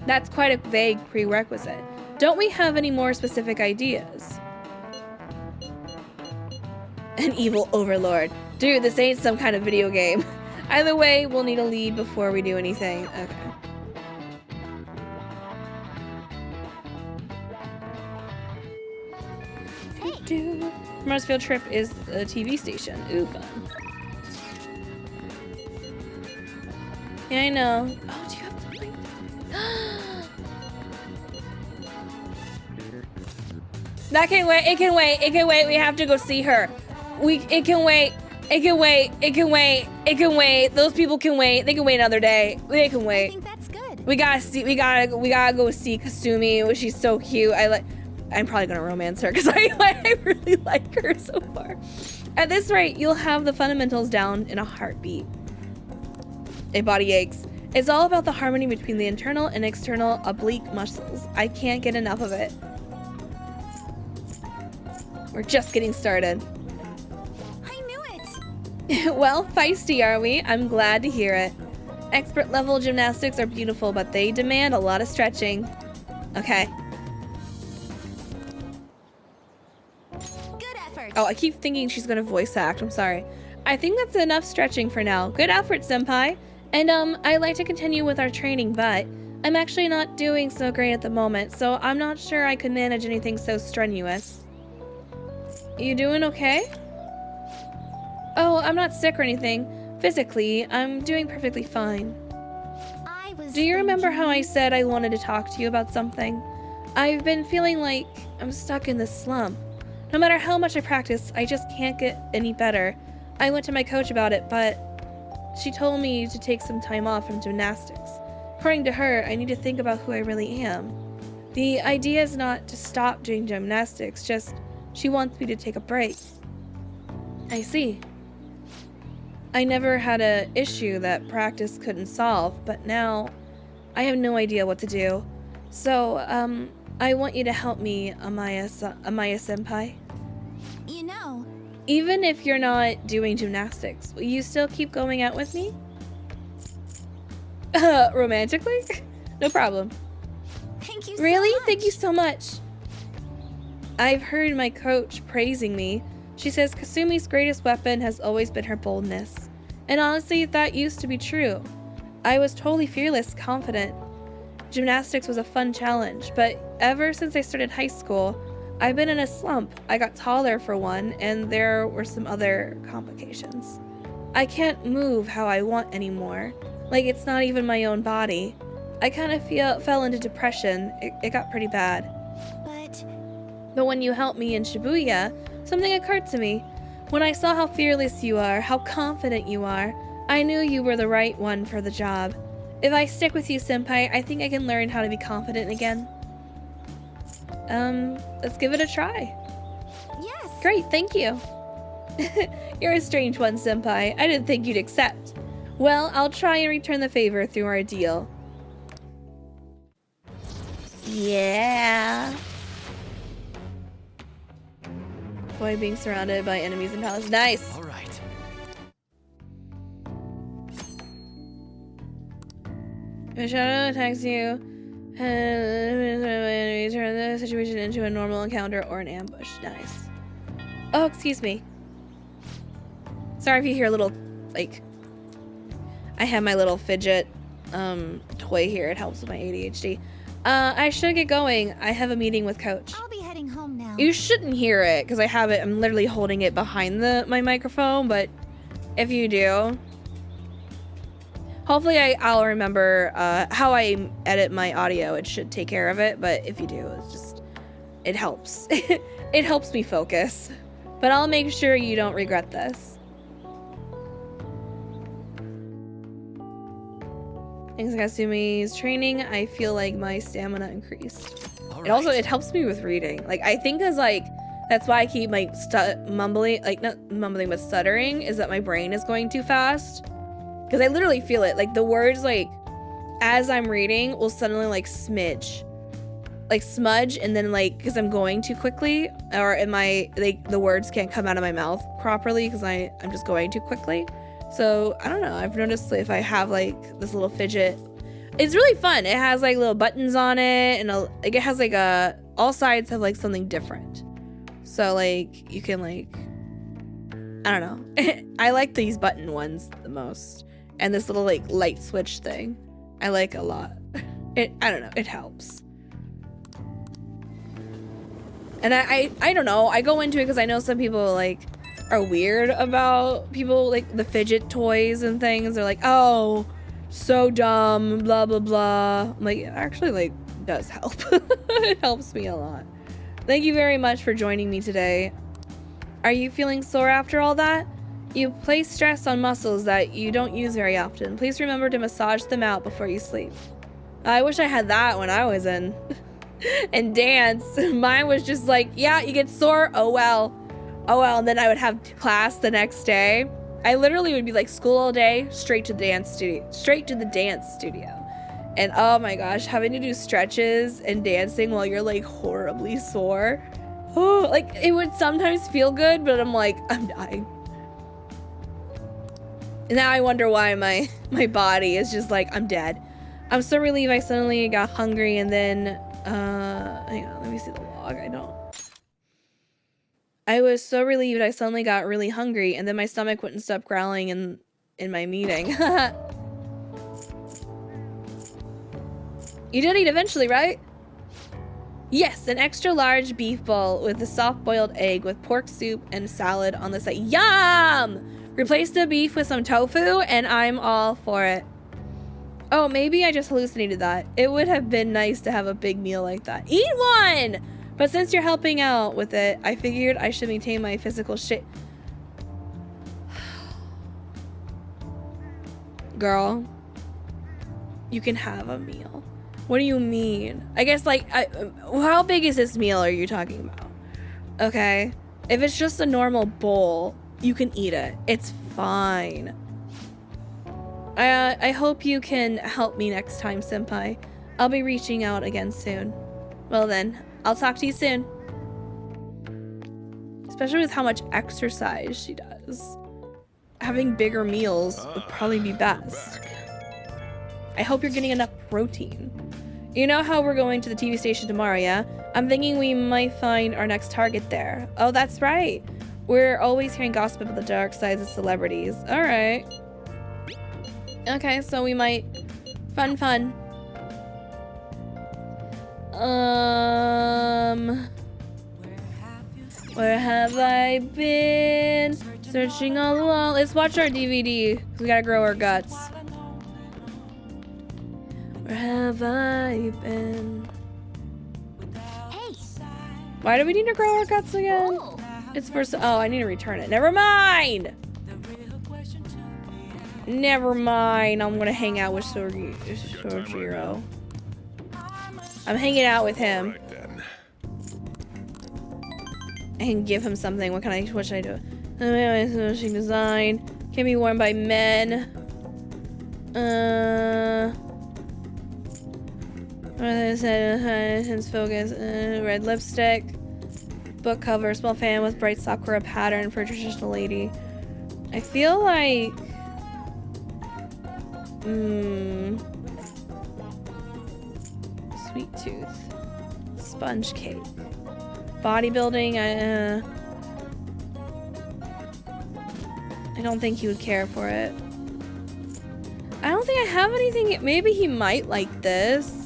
That's quite a vague prerequisite. Don't we have any more specific ideas? An evil overlord. Dude, this ain't some kind of video game. Either way, we'll need a lead before we do anything. Okay. Tomorrow's field trip is a TV station. Ooh, fun. Yeah, I know. Oh, do you have something? That can wait. It can wait. It can wait. We have to go see her. It can wait. It can wait. It can wait. It can wait. Those people can wait. They can wait another day. They can I wait. think that's good. We gotta see. We gotta go see Kasumi. She's so cute. I'm probably gonna romance her because I really like her so far. At this rate, you'll have the fundamentals down in a heartbeat. A body aches. It's all about the harmony between the internal and external oblique muscles. I can't get enough of it. We're just getting started. I knew it. Well, feisty are we? I'm glad to hear it. Expert level gymnastics are beautiful, but they demand a lot of stretching. Okay. Good effort. Oh, I keep thinking she's gonna voice act. I'm sorry. I think that's enough stretching for now. Good effort, senpai. And I'd like to continue with our training, but I'm actually not doing so great at the moment, so I'm not sure I could manage anything so strenuous. You doing okay? Oh, I'm not sick or anything. Physically, I'm doing perfectly fine. Do you remember how I said I wanted to talk to you about something? I've been feeling like I'm stuck in this slump. No matter how much I practice, I just can't get any better. I went to my coach about it, but she told me to take some time off from gymnastics. According to her, I need to think about who I really am. The idea is not to stop doing gymnastics, just she wants me to take a break. I see. I never had an issue that practice couldn't solve, but now I have no idea what to do. So, I want you to help me, Amaya-senpai. You know, Even if you're not doing gymnastics, will you still keep going out with me? Romantically? No problem. thank you Really? so much. Thank you so much. I've heard my coach praising me. She says Kasumi's greatest weapon has always been her boldness. And honestly, that used to be true. I was totally fearless, confident. Gymnastics was a fun challenge, but ever since I started high school, I've been in a slump. I got taller for one, and there were some other complications. I can't move how I want anymore. Like it's not even my own body. I kind of fell into depression. It got pretty bad. But when you helped me in Shibuya, something occurred to me. When I saw how fearless you are, how confident you are, I knew you were the right one for the job. If I stick with you, senpai, I think I can learn how to be confident again. Let's give it a try. Yes. Great, thank you. You're a strange one, senpai. I didn't think you'd accept. Well, I'll try and return the favor through our deal. Yeah. Avoid being surrounded by enemies in palace. Nice. All right. If a shadow attacks you, turn the situation into a normal encounter or an ambush. Nice. Oh, excuse me. Sorry if you hear a little, like, I have my little fidget toy here. It helps with my ADHD. I should get going. I have a meeting with Coach. I'll be heading home now. You shouldn't hear it because I have it. I'm literally holding it behind my microphone. But if you do, hopefully I'll remember how I edit my audio. It should take care of it. But if you do, it helps. It helps me focus. But I'll make sure you don't regret this. Thanks to Kasumi's training, I feel like my stamina increased. It helps me with reading. Like, I think that's why I keep like mumbling, like not mumbling but stuttering, is that my brain is going too fast. Because I literally feel it. Like the words, like as I'm reading, will suddenly like smudge, and then like because I'm going too quickly, or the words can't come out of my mouth properly because I'm just going too quickly. So I don't know. I've noticed if I have like this little fidget, it's really fun. It has like little buttons on it, and like it has like all sides have like something different. So like you can like, I don't know. I like these button ones the most, and this little like light switch thing, I like a lot. I don't know. It helps. And I don't know. I go into it because I know some people like are weird about people like the fidget toys and things. They're like, oh, so dumb, blah blah blah. I'm like, it actually like does help. It helps me a lot. Thank you very much for joining me today. Are you feeling sore after all that? You place stress on muscles that you don't use very often. Please remember to massage them out before you sleep. I wish I had that when I was in and dance. Mine was just like, yeah, you get sore, oh well, and then I would have class the next day. I literally would be like school all day, straight to the dance studio. And oh my gosh, having to do stretches and dancing while you're like horribly sore. Oh, like it would sometimes feel good, but I'm like, I'm dying. And now I wonder why my body is just like, I'm dead. I'm so relieved I suddenly got hungry, and then hang on, let me see the log. I was so relieved I suddenly got really hungry, and then my stomach wouldn't stop growling in my meeting. You did eat eventually, right? Yes, an extra large beef bowl with a soft boiled egg with pork soup and salad on the side. Yum! Replace the beef with some tofu and I'm all for it. Oh, maybe I just hallucinated that. It would have been nice to have a big meal like that. Eat one! But since you're helping out with it, I figured I should maintain my physical shape. Girl, you can have a meal. What do you mean? I guess like, how big is this meal are you talking about? Okay, if it's just a normal bowl, you can eat it. It's fine. I hope you can help me next time, Senpai. I'll be reaching out again soon. Well then, I'll talk to you soon. Especially with how much exercise she does. Having bigger meals would probably be best. I hope you're getting enough protein. You know how we're going to the TV station tomorrow, yeah? I'm thinking we might find our next target there. Oh, that's right. We're always hearing gossip about the dark sides of celebrities. All right. Okay, so we might... Fun. Where have I been? Searching all along. Let's watch our DVD. We gotta grow our guts. Where have I been? Hey! Why do we need to grow our guts again? Oh. It's for... Oh, I need to return it. Never mind! Never mind. I'm gonna hang out with Sojiro. I'm hanging out with him. I can give him something. What should I do? Finishing design. Can be worn by men. Intense focus. Red lipstick. Book cover. Small fan with bright sakura pattern for a traditional lady. I feel like... Sweet tooth. Sponge cake. Bodybuilding. I don't think he would care for it. I don't think I have anything? Maybe he might like this.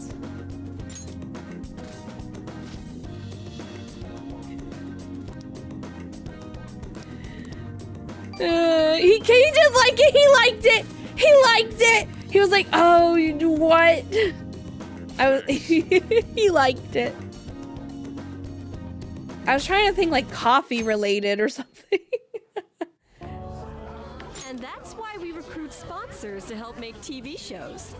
He did like it. He liked it. He liked it. He was like, "Oh, you do what?" He liked it. I was trying to think like coffee related or something. And that's why we recruit sponsors to help make TV shows.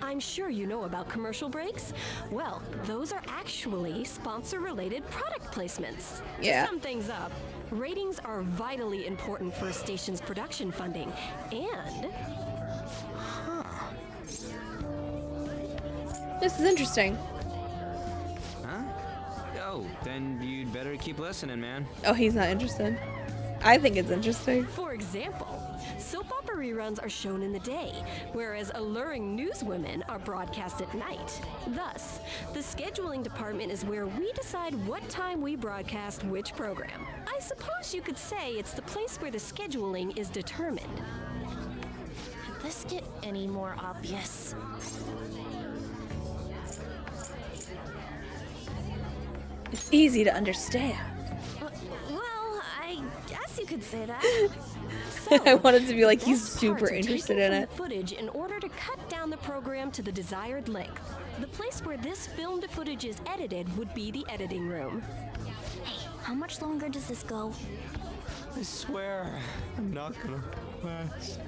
I'm sure you know about commercial breaks. Well, those are actually sponsor-related product placements. Yeah. To sum things up, ratings are vitally important for a station's production funding, and... This is interesting. Huh? Oh, then you'd better keep listening, man. Oh, he's not interested. I think it's interesting. For example, soap opera reruns are shown in the day, whereas alluring newswomen are broadcast at night. Thus, the scheduling department is where we decide what time we broadcast which program. I suppose you could say it's the place where the scheduling is determined. Could this get any more obvious? It's easy to understand. Well, I guess you could say that. I wanted to be like, he's Best super parts are interested taken in from it. Footage in order to cut down the program to the desired length. The place where this filmed footage is edited would be the editing room. Hey, how much longer does this go? I swear, I'm not gonna last.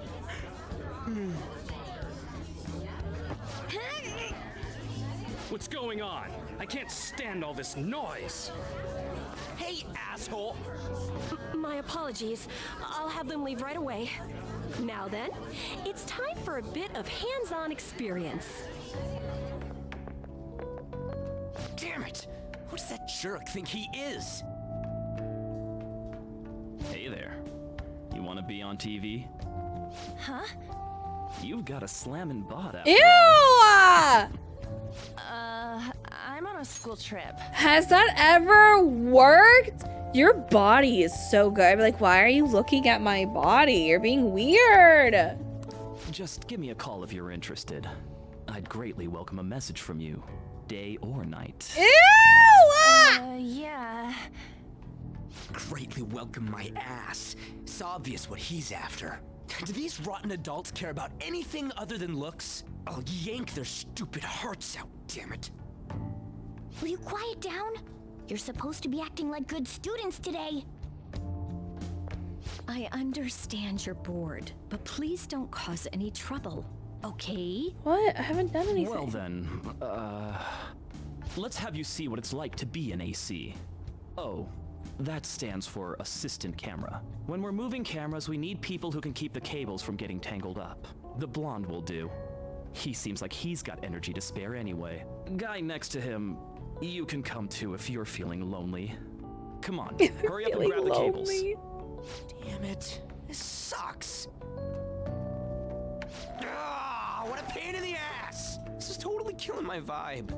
What's going on? I can't stand all this noise. Hey, asshole! My apologies. I'll have them leave right away. Now then, it's time for a bit of hands-on experience. Damn it! Who does that jerk think he is? Hey there. You want to be on TV? Huh? You've got a slammin' bod out. Ew! I'm on a school trip. Has that ever worked? Your body is so good. I'd be like, why are you looking at my body? You're being weird. Just give me a call if you're interested. I'd greatly welcome a message from you, day or night. Ew! Yeah. Greatly welcome my ass. It's obvious what he's after. Do these rotten adults care about anything other than looks? I'll yank their stupid hearts out, damn it. Will you quiet down? You're supposed to be acting like good students today. I understand you're bored, but please don't cause any trouble, okay? What? I haven't done anything. Well then, let's have you see what it's like to be an AC. Oh, that stands for assistant camera. When we're moving cameras, we need people who can keep the cables from getting tangled up. The blonde will do. He seems like he's got energy to spare anyway. Guy next to him, you can come to if you're feeling lonely. Come on, hurry up and grab the cables. Damn it. This sucks. Ah, what a pain in the ass! This is totally killing my vibe.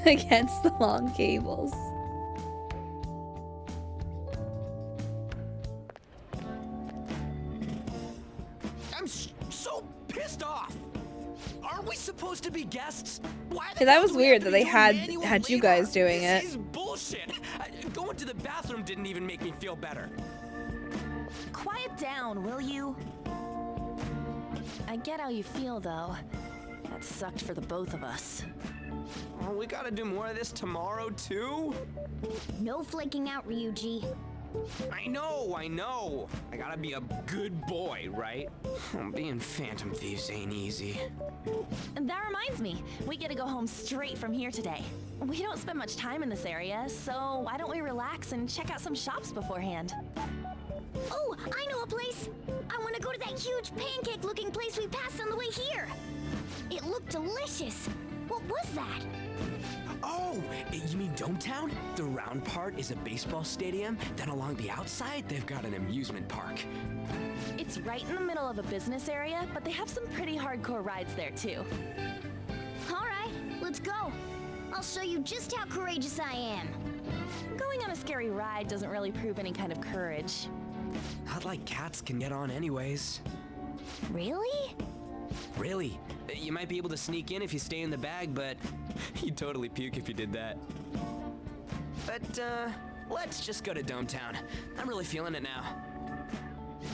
Against the long cables. I'm so pissed off. Aren't we supposed to be guests? Why the Yeah, that hell was do we weird have to that be they doing had manual you labor? guys doing This it. is bullshit. Going to the bathroom didn't even make me feel better. Quiet down, will you? I get how you feel, though. That sucked for the both of us. Oh, we gotta do more of this tomorrow, too? No flaking out, Ryuji. I know. I gotta be a good boy, right? Being Phantom Thieves ain't easy. And that reminds me, we get to go home straight from here today. We don't spend much time in this area, so why don't we relax and check out some shops beforehand? Oh, I know a place. I want to go to that huge pancake-looking place we passed on the way here. It looked delicious. What was that? Oh, you mean Dometown? The round part is a baseball stadium, then along the outside, they've got an amusement park. It's right in the middle of a business area, but they have some pretty hardcore rides there too. All right, let's go. I'll show you just how courageous I am. Going on a scary ride doesn't really prove any kind of courage. I'd like cats can get on anyways. Really? Really? You might be able to sneak in if you stay in the bag, but you'd totally puke if you did that. But, let's just go to Dome Town. I'm really feeling it now.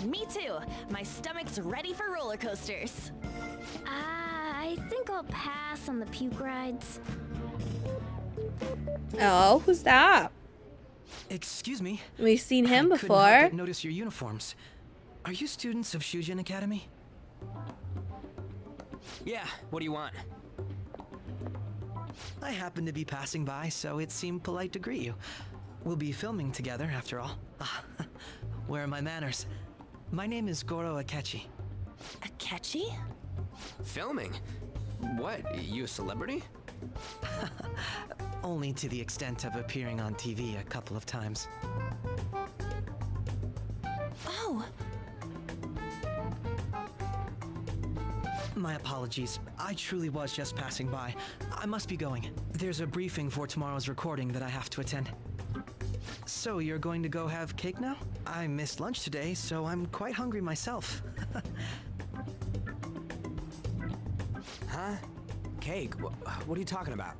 Me too. My stomach's ready for roller coasters. I think I'll pass on the puke rides. Oh, who's that? Excuse me. We've seen him I couldn't help before. but notice your uniforms. Are you students of Shujin Academy? Yeah, what do you want? I happened to be passing by, so it seemed polite to greet you. We'll be filming together, after all. Where are my manners? My name is Goro Akechi. Akechi? Filming? What? You a celebrity? Only to the extent of appearing on TV a couple of times. Oh, My apologies. I truly was just passing by. I must be going. There's a briefing for tomorrow's recording that I have to attend. So you're going to go have cake now? I missed lunch today, so I'm quite hungry myself. Huh? Cake? What are you talking about?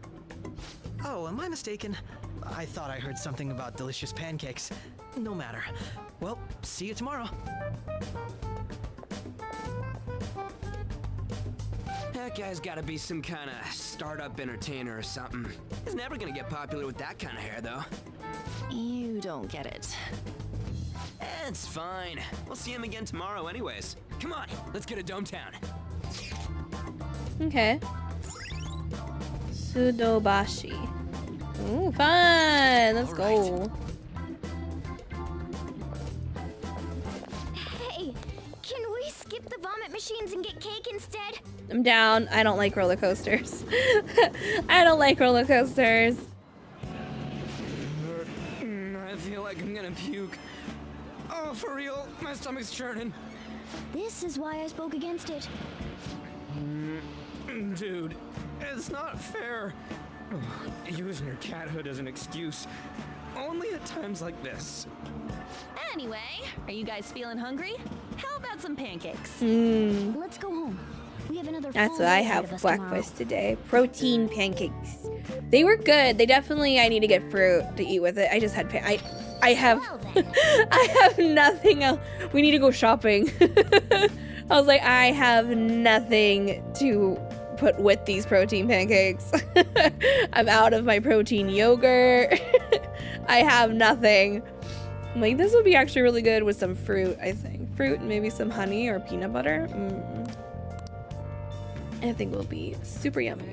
Oh, am I mistaken? I thought I heard something about delicious pancakes. No matter. Well, see you tomorrow. That guy's gotta be some kind of startup entertainer or something. He's never gonna get popular with that kind of hair, though. you don't get it. It's fine. We'll see him again tomorrow anyways. Come on, let's get to Dome Town. Okay. Sudobashi. Ooh, fun! Let's go. Hey, can we skip the vomit machines and get cake instead? I'm down. I don't like roller coasters. I don't like roller coasters. I feel like I'm gonna puke. Oh, for real? My stomach's churning. This is why I spoke against it. Dude, it's not fair. Using your cathood as an excuse. Only at times like this. Anyway, are you guys feeling hungry? How about some pancakes? Let's go home. We have another That's full what I day ahead have of us breakfast today. Protein pancakes. They were good. They definitely, I need to get fruit to eat with it. I just had, I have, Well then. I have nothing else. We need to go shopping. I was like, I have nothing to put with these protein pancakes. I'm out of my protein yogurt. I have nothing. I'm like, this would be actually really good with some fruit, I think. Fruit and maybe some honey or peanut butter. I think will be super yummy.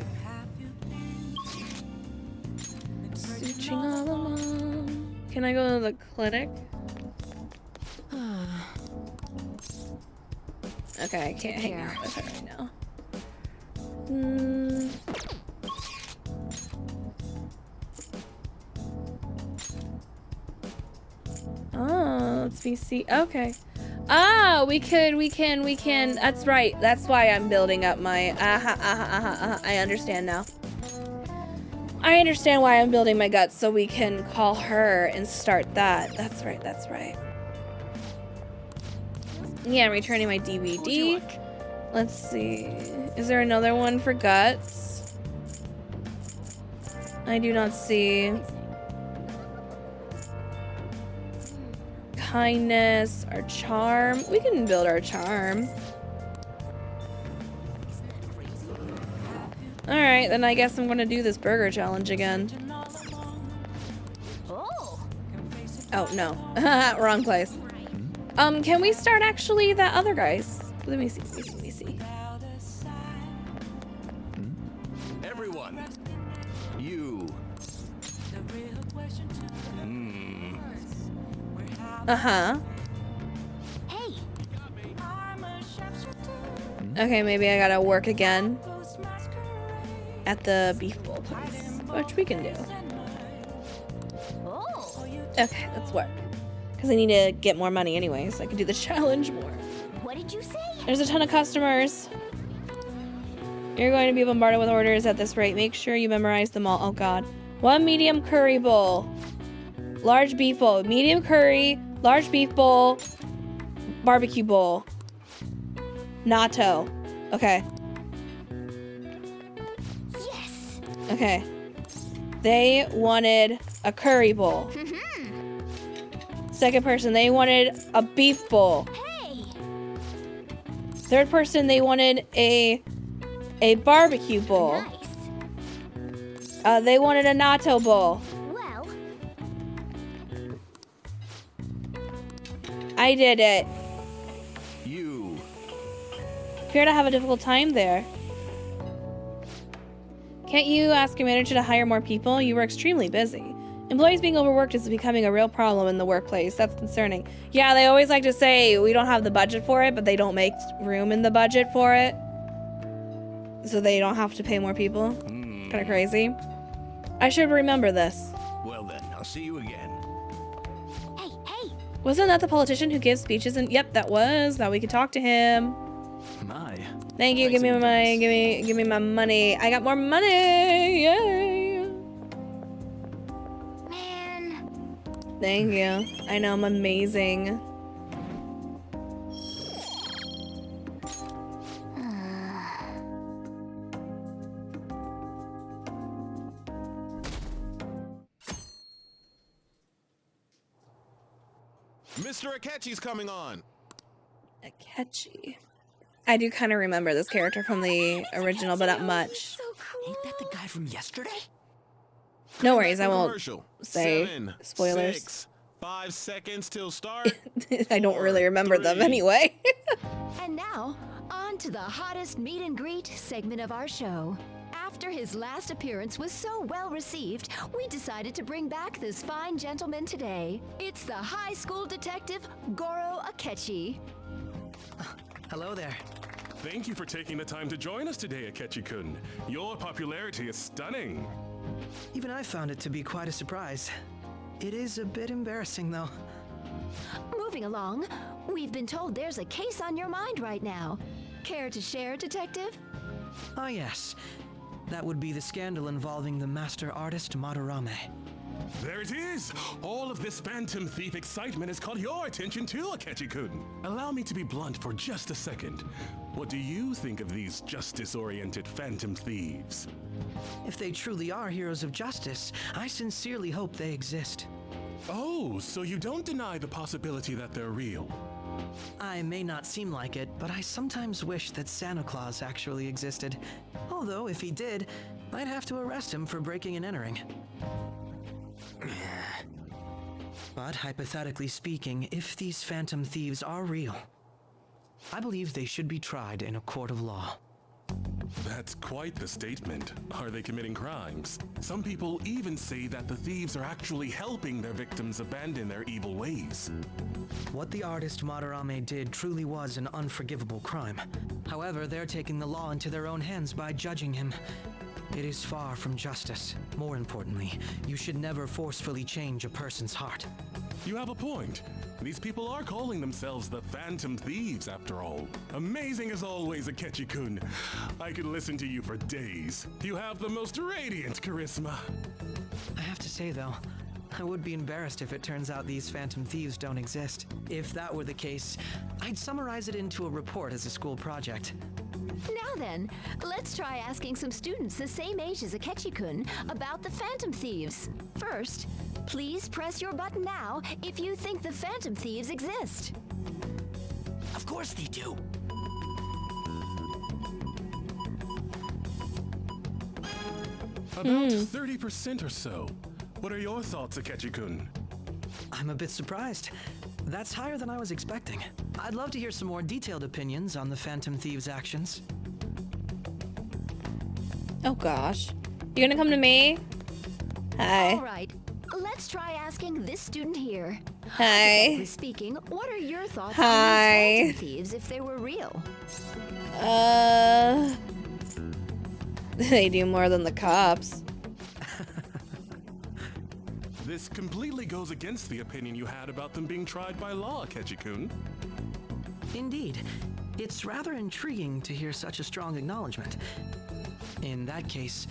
Searching all along. Can I go to the clinic? Okay, I can't hang out with her right now. Oh, let's see. Okay. Ah, we can. That's right. That's why I'm building up my. I understand now. I understand why I'm building my guts so we can call her and start that. That's right. That's right. Yeah, I'm returning my DVD. Let's see. Is there another one for guts? I do not see. Kindness, our charm. We can build our charm. Alright, then I guess I'm gonna do this burger challenge again. Oh, Oh, no. Wrong place. Can we start actually the other guys? Let me see. Everyone, you. Uh-huh. Hey, Okay, maybe I gotta work again at the beef bowl place, which we can do. oh. Okay, let's work. Because I need to get more money anyway, so I can do the challenge more. what did you say? There's a ton of customers. You're going to be bombarded with orders at this rate. Make sure you memorize them all. Oh, God. 1 medium curry bowl. Large beef bowl. Medium curry. Large beef bowl. barbecue bowl. Natto. Okay. Yes! Okay. They wanted a curry bowl. Second person, they wanted a beef bowl. Hey! Third person, they wanted a barbecue bowl. Nice. They wanted a natto bowl. Well, I did it. You. Appear to have a difficult time there. Can't you ask your manager to hire more people? You were extremely busy. Employees being overworked is becoming a real problem in the workplace. That's concerning. Yeah, they always like to say we don't have the budget for it, but they don't make room in the budget for it. So they don't have to pay more people. Kind of crazy. I should remember this. Well then, I'll see you again. hey, hey! Wasn't that the politician who gives speeches? And yep, that was. Now we can talk to him. My. Thank you. Give me my money. Give me my money. I got more money. Yay. Man. Thank you. I know I'm amazing. Mr. Akechi's coming on. Akechi. I do kind of remember this character from the original, but not much. So cool. Ain't that the guy from yesterday? No worries, I won't Commercial. say 7, spoilers. 6, 5 seconds till start. I don't really remember them 3. anyway. And now, on to the hottest meet and greet segment of our show. After his last appearance was so well received, we decided to bring back this fine gentleman today. It's the high school detective, Goro Akechi. Hello there. Thank you for taking the time to join us today, Akechi-kun. Your popularity is stunning. Even I found it to be quite a surprise. It is a bit embarrassing, though. Moving along, we've been told there's a case on your mind right now. Care to share, detective? Ah, yes. That would be the scandal involving the master artist Madarame. There it is! All of this Phantom Thief excitement has caught your attention too, Akechi-kun. Allow me to be blunt for just a second. What do you think of these justice-oriented Phantom Thieves? If they truly are heroes of justice, I sincerely hope they exist. Oh, so you don't deny the possibility that they're real? I may not seem like it, but I sometimes wish that Santa Claus actually existed. Although, if he did, I'd have to arrest him for breaking and entering. But hypothetically speaking, if these Phantom Thieves are real, I believe they should be tried in a court of law. That's quite the statement. Are they committing crimes? Some people even say that the thieves are actually helping their victims abandon their evil ways. What the artist Madarame did truly was an unforgivable crime. However, they're taking the law into their own hands by judging him. It is far from justice. More importantly, you should never forcefully change a person's heart. You have a point. These people are calling themselves the Phantom Thieves, after all. Amazing as always, Akechi-kun. I could listen to you for days. You have the most radiant charisma. I have to say, though, I would be embarrassed if it turns out these Phantom Thieves don't exist. If that were the case, I'd summarize it into a report as a school project. Now then, let's try asking some students the same age as Akechi-kun about the Phantom Thieves. First, please press your button now if you think the Phantom Thieves exist. Of course they do. About 30% or so. What are your thoughts, Akechi-kun? I'm a bit surprised. That's higher than I was expecting. I'd love to hear some more detailed opinions on the Phantom Thieves' actions. Oh gosh. You gonna come to me? Hi. All right, let's try asking this student here. Hi. Hypothetically speaking, what are your thoughts on Hi. these Phantom Thieves if they were real? They do more than the cops. This completely goes against the opinion you had about them being tried by law, Akechi-kun. Indeed. It's rather intriguing to hear such a strong acknowledgement. In that case,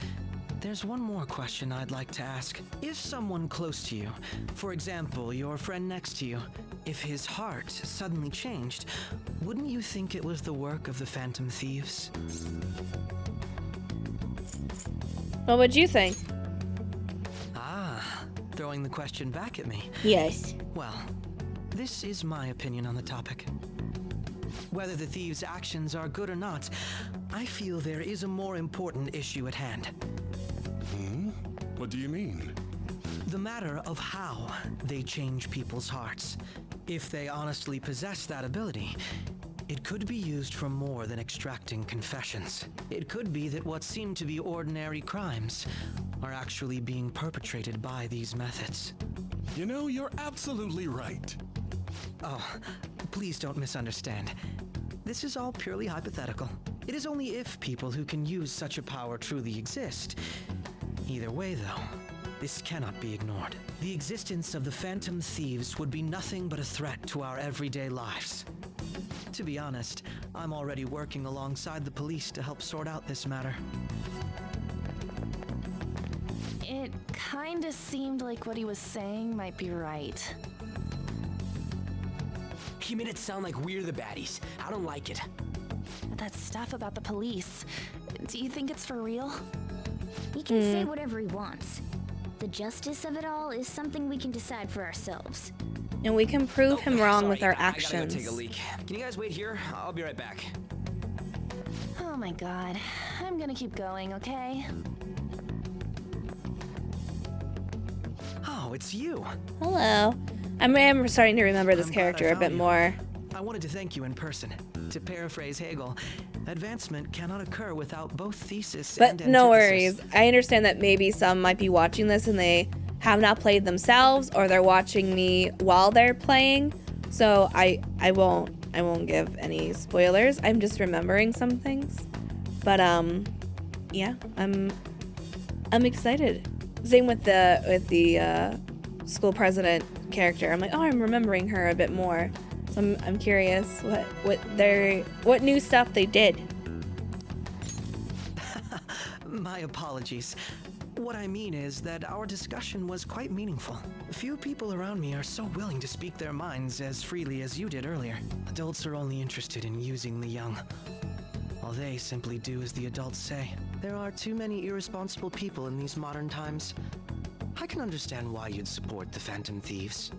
there's one more question I'd like to ask. If someone close to you, for example, your friend next to you, If his heart suddenly changed, wouldn't you think it was the work of the Phantom Thieves? What would you think? Ah, throwing the question back at me. Yes. Well, this is my opinion on the topic. Whether the thieves' actions are good or not, I feel there is a more important issue at hand. What do you mean? The matter of how they change people's hearts. If they honestly possess that ability, it could be used for more than extracting confessions. It could be that what seem to be ordinary crimes are actually being perpetrated by these methods. You know, you're absolutely right. Oh, please don't misunderstand. This is all purely hypothetical. It is only if people who can use such a power truly exist. Either way, though, this cannot be ignored. The existence of the Phantom Thieves would be nothing but a threat to our everyday lives. To be honest, I'm already working alongside the police to help sort out this matter. It kinda seemed like what he was saying might be right. He made it sound like we're the baddies. I don't like it. But that stuff about the police, do you think it's for real? He can say whatever he wants. The justice of it all is something we can decide for ourselves. And we can prove him wrong Sorry, with our I gotta actions. go take a leak. Can you guys wait here? I'll be right back. Oh my god. I'm gonna keep going, okay? Oh, it's you. Hello. I'm starting to remember this I'm glad I character a found bit you. more. I wanted to thank you in person. To paraphrase Hegel, advancement cannot occur without both thesis and But no antithesis. worries. I understand that maybe some might be watching this and they have not played themselves, or they're watching me while they're playing. So I won't give any spoilers. I'm just remembering some things. But yeah, I'm excited. Same with the school president character. I'm like, oh, I'm remembering her a bit more. So I'm curious what new stuff they did. My apologies. What I mean is that our discussion was quite meaningful. Few people around me are so willing to speak their minds as freely as you did earlier. Adults are only interested in using the young. While they simply do as the adults say. There are too many irresponsible people in these modern times. I can understand why you'd support the Phantom Thieves.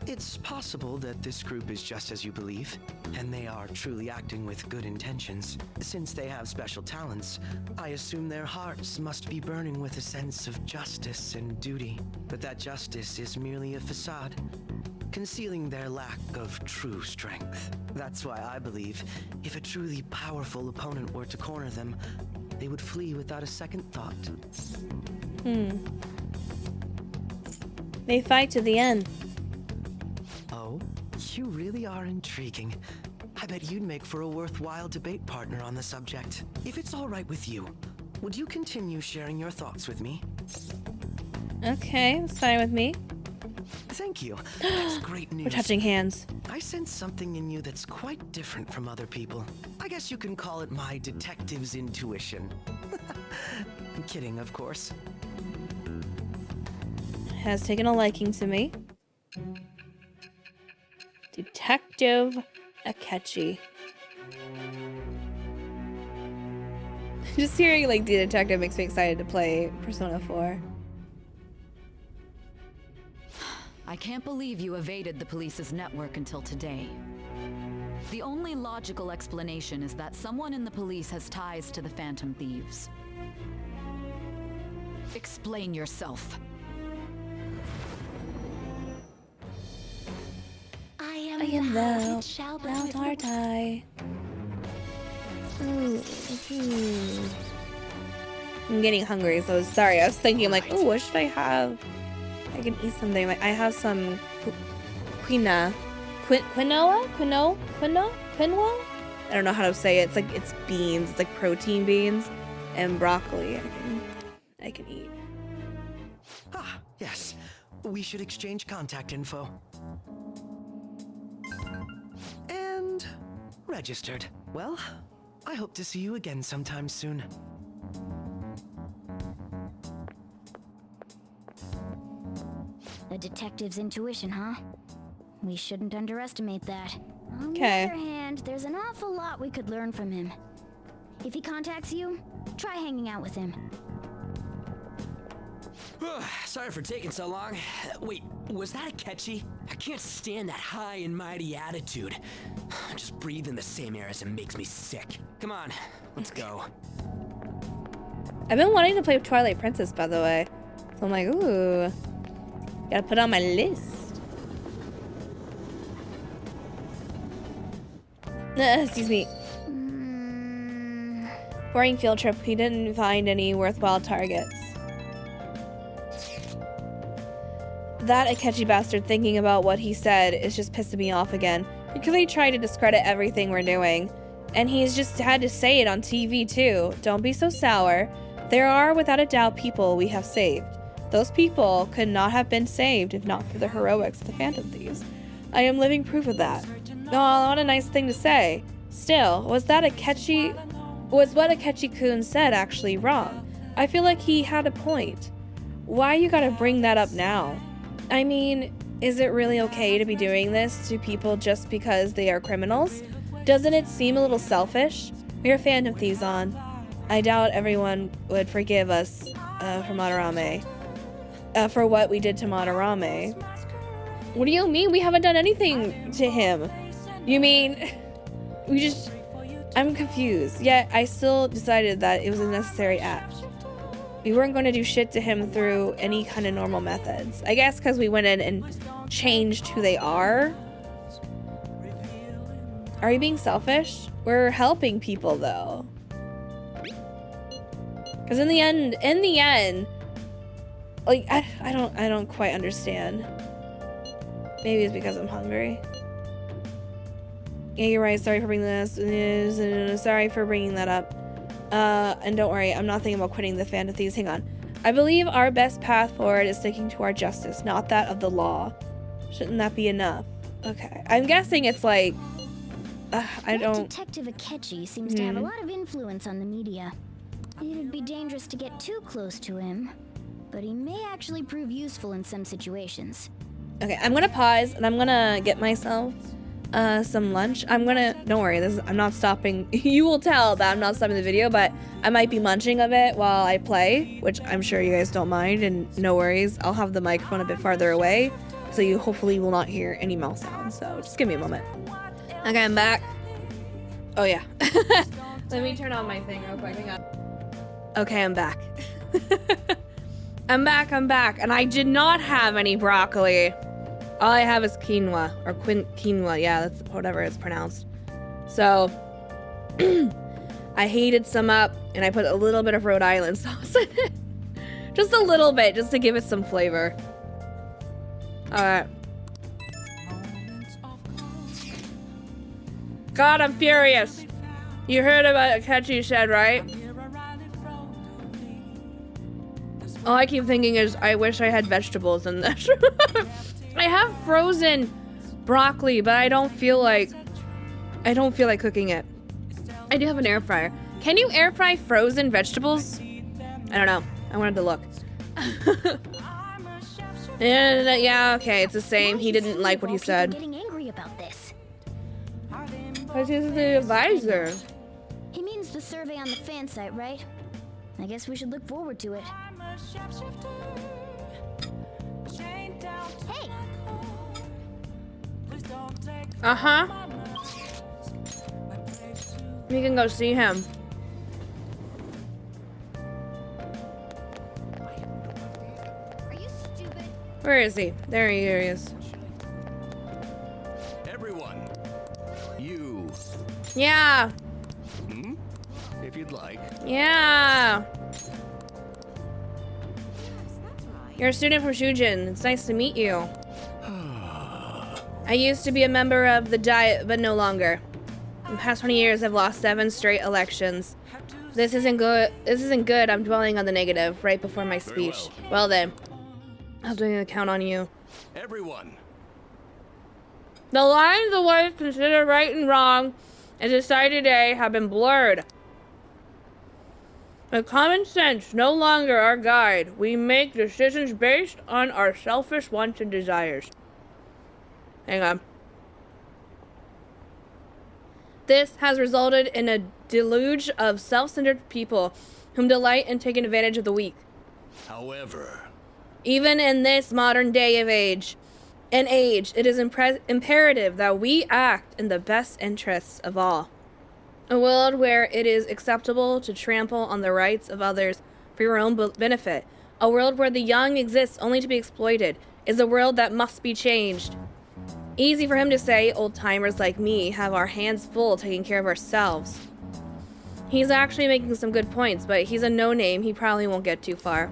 It's possible that this group is just as you believe, and they are truly acting with good intentions. Since they have special talents, I assume their hearts must be burning with a sense of justice and duty. But that justice is merely a facade, concealing their lack of true strength. That's why I believe if a truly powerful opponent were to corner them, they would flee without a second thought. They fight to the end. Oh, you really are intriguing. I bet you'd make for a worthwhile debate partner on the subject. If it's all right with you, would you continue sharing your thoughts with me? Okay, that's fine with me. Thank you. That's great news. We're touching hands. I sense something in you that's quite different from other people. I guess you can call it my detective's intuition. I'm kidding, of course. Has taken a liking to me. Detective Akechi. Just hearing like the detective makes me excited to play Persona 4. I can't believe you evaded the police's network until today. The only logical explanation is that someone in the police has ties to the Phantom Thieves. Explain yourself. I I am thou, thou, thou art I. I'm getting hungry, so sorry. I was thinking like, oh, what should I have? I can eat something. Like I have some quinoa. I don't know how to say it. It's beans. It's like protein beans and broccoli. I can eat. Ah, yes. We should exchange contact info. And registered. Well, I hope to see you again sometime soon. A detective's intuition, huh? We shouldn't underestimate that. On the Okay. other hand, there's an awful lot we could learn from him. If he contacts you, try hanging out with him. Sorry for taking so long. Wait, was that a catchy? I can't stand that high and mighty attitude. Just breathing the same air as him makes me sick. Come on, let's go. I've been wanting to play Twilight Princess, by the way. So I'm like, ooh. Gotta put it on my list. Excuse me. Boring field trip. We didn't find any worthwhile targets. That Akechi bastard thinking about what he said is just pissing me off again. He clearly tried to discredit everything we're doing. And he's just had to say it on TV too. Don't be so sour. There are without a doubt people we have saved. Those people could not have been saved if not for the heroics of the Phantom Thieves. I am living proof of that. Oh, what a nice thing to say. Still, was what Akechi-kun said actually wrong? I feel like he had a point. Why you gotta bring that up now? I mean, is it really okay to be doing this to people just because they are criminals? Doesn't it seem a little selfish? We are Phantom Thieves on. I doubt everyone would forgive us for Madarame. For what we did to Madarame. What do you mean? We haven't done anything to him. You mean, I'm confused. Yet I still decided that it was a necessary act. We weren't going to do shit to him through any kind of normal methods. I guess because we went in and changed who they are. Are you being selfish? We're helping people though. Because in the end, like I don't quite understand. Maybe it's because I'm hungry. Yeah, you're right. Sorry for bringing this. Sorry for bringing that up. And don't worry, I'm not thinking about quitting the Phantom Thieves. Hang on. I believe our best path forward is sticking to our justice, not that of the law. Shouldn't that be enough? Okay. I'm guessing it's like, Detective Akechi seems to have a lot of influence on the media. It'd be dangerous to get too close to him, but he may actually prove useful in some situations. Okay, I'm gonna pause and I'm gonna get myself some lunch. Don't worry, I'm not stopping. You will tell that I'm not stopping the video, but I might be munching a bit while I play, which I'm sure you guys don't mind, and no worries. I'll have the microphone a bit farther away, so you hopefully will not hear any mouth sounds, so just give me a moment. Okay, I'm back. Oh yeah. Let me turn on my thing real quick, hang on. Okay, I'm back. I'm back, and I did not have any broccoli. All I have is quinoa, or quinoa, yeah, that's whatever it's pronounced. So, I heated some up, and I put a little bit of Rhode Island sauce in it. Just a little bit, just to give it some flavor. Alright. God, I'm furious. You heard about Akechi said, right? All I keep thinking is, I wish I had vegetables in this. I have frozen broccoli, but I don't feel like cooking it. I do have an air fryer. Can you air fry frozen vegetables? I don't know. I wanted to look. Yeah, okay, it's the same. He didn't like what he said. Getting angry about this. Because he's the advisor. He means the survey on the fan site, right? I guess we should look forward to it. Hey! Uh-huh. We can go see him. Are you stupid? Where is he? There he is. Everyone, you. Yeah. If you'd like. Yeah. You're a student from Shujin. It's nice to meet you. I used to be a member of the Diet, but no longer. In the past 20 years, I've lost 7 straight elections. This isn't good. I'm dwelling on the negative right before my speech. Well then, I'll do an account on you. Everyone. The lines of what is considered right and wrong in society today have been blurred. With common sense no longer our guide, we make decisions based on our selfish wants and desires. Hang on. This has resulted in a deluge of self-centered people whom delight in taking advantage of the weak. However, even in this modern day of age, it is imperative that we act in the best interests of all. A world where it is acceptable to trample on the rights of others for your own benefit. A world where the young exists only to be exploited is a world that must be changed. Easy for him to say, old-timers like me have our hands full taking care of ourselves. He's actually making some good points, but he's a no-name. He probably won't get too far.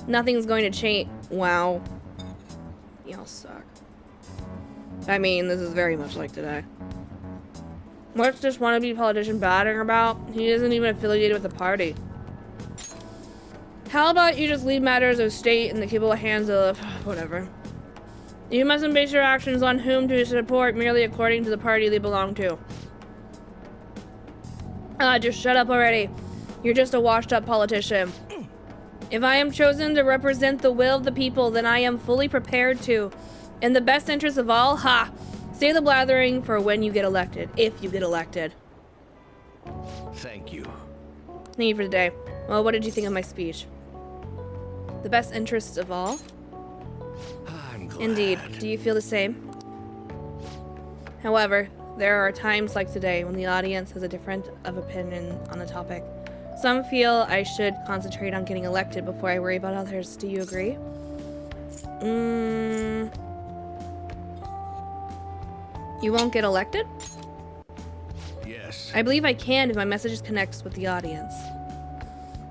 Nothing's going to change. Wow. Y'all suck. I mean, this is very much like today. What's this wannabe politician battering about? He isn't even affiliated with the party. How about you just leave matters of state in the capable hands of... whatever. You mustn't base your actions on whom to support merely according to the party they belong to. Just shut up already. You're just a washed-up politician. If I am chosen to represent the will of the people, then I am fully prepared to. In the best interest of all, save the blathering for when you get elected, if you get elected. thank you. Thank you for the day. Well, what did you think of my speech? The best interests of all? I'm glad. Indeed. Do you feel the same? However, there are times like today when the audience has a different of opinion on the topic. Some feel I should concentrate on getting elected before I worry about others. Do you agree? You won't get elected? Yes. I believe I can if my message connects with the audience.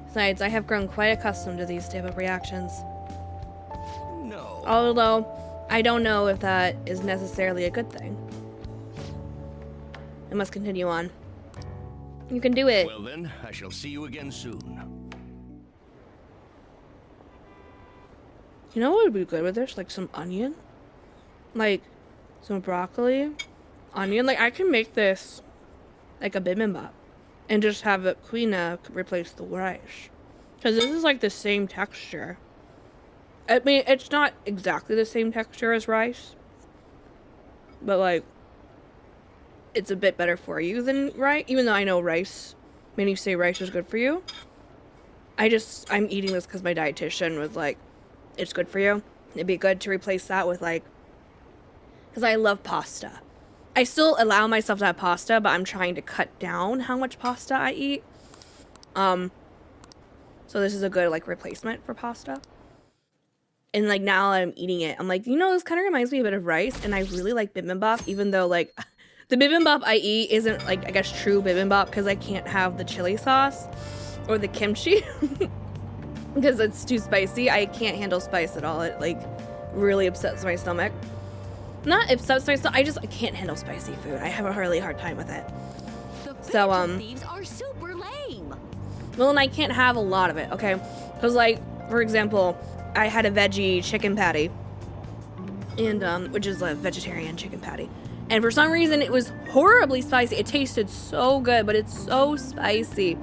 Besides, I have grown quite accustomed to these type of reactions. No. Although, I don't know if that is necessarily a good thing. I must continue on. You can do it. Well then, I shall see you again soon. You know what would be good with this? Like some onion? Like some broccoli? Onion? Like I can make this like a bibimbap and just have it quinoa replace the rice. Because this is like the same texture. I mean, it's not exactly the same texture as rice. But like, it's a bit better for you than rice. Even though I know rice, many say rice is good for you. I'm eating this because my dietitian was like, it's good for you. It'd be good to replace that with like, because I love pasta. I still allow myself to have pasta, but I'm trying to cut down how much pasta I eat. So this is a good like replacement for pasta. And like now I'm eating it, I'm like, you know, this kind of reminds me a bit of rice, and I really like bibimbap, even though like the bibimbap I eat isn't like, I guess, true bibimbap because I can't have the chili sauce or the kimchi because it's too spicy. I can't handle spice at all. It like really upsets my stomach. Not upsets my stomach, I can't handle spicy food. I have a really hard time with it. So thieves are super lame. well, and I can't have a lot of it, okay? Because like, for example, I had a veggie chicken patty, and which is a vegetarian chicken patty, and for some reason it was horribly spicy. It tasted so good, but it's so spicy.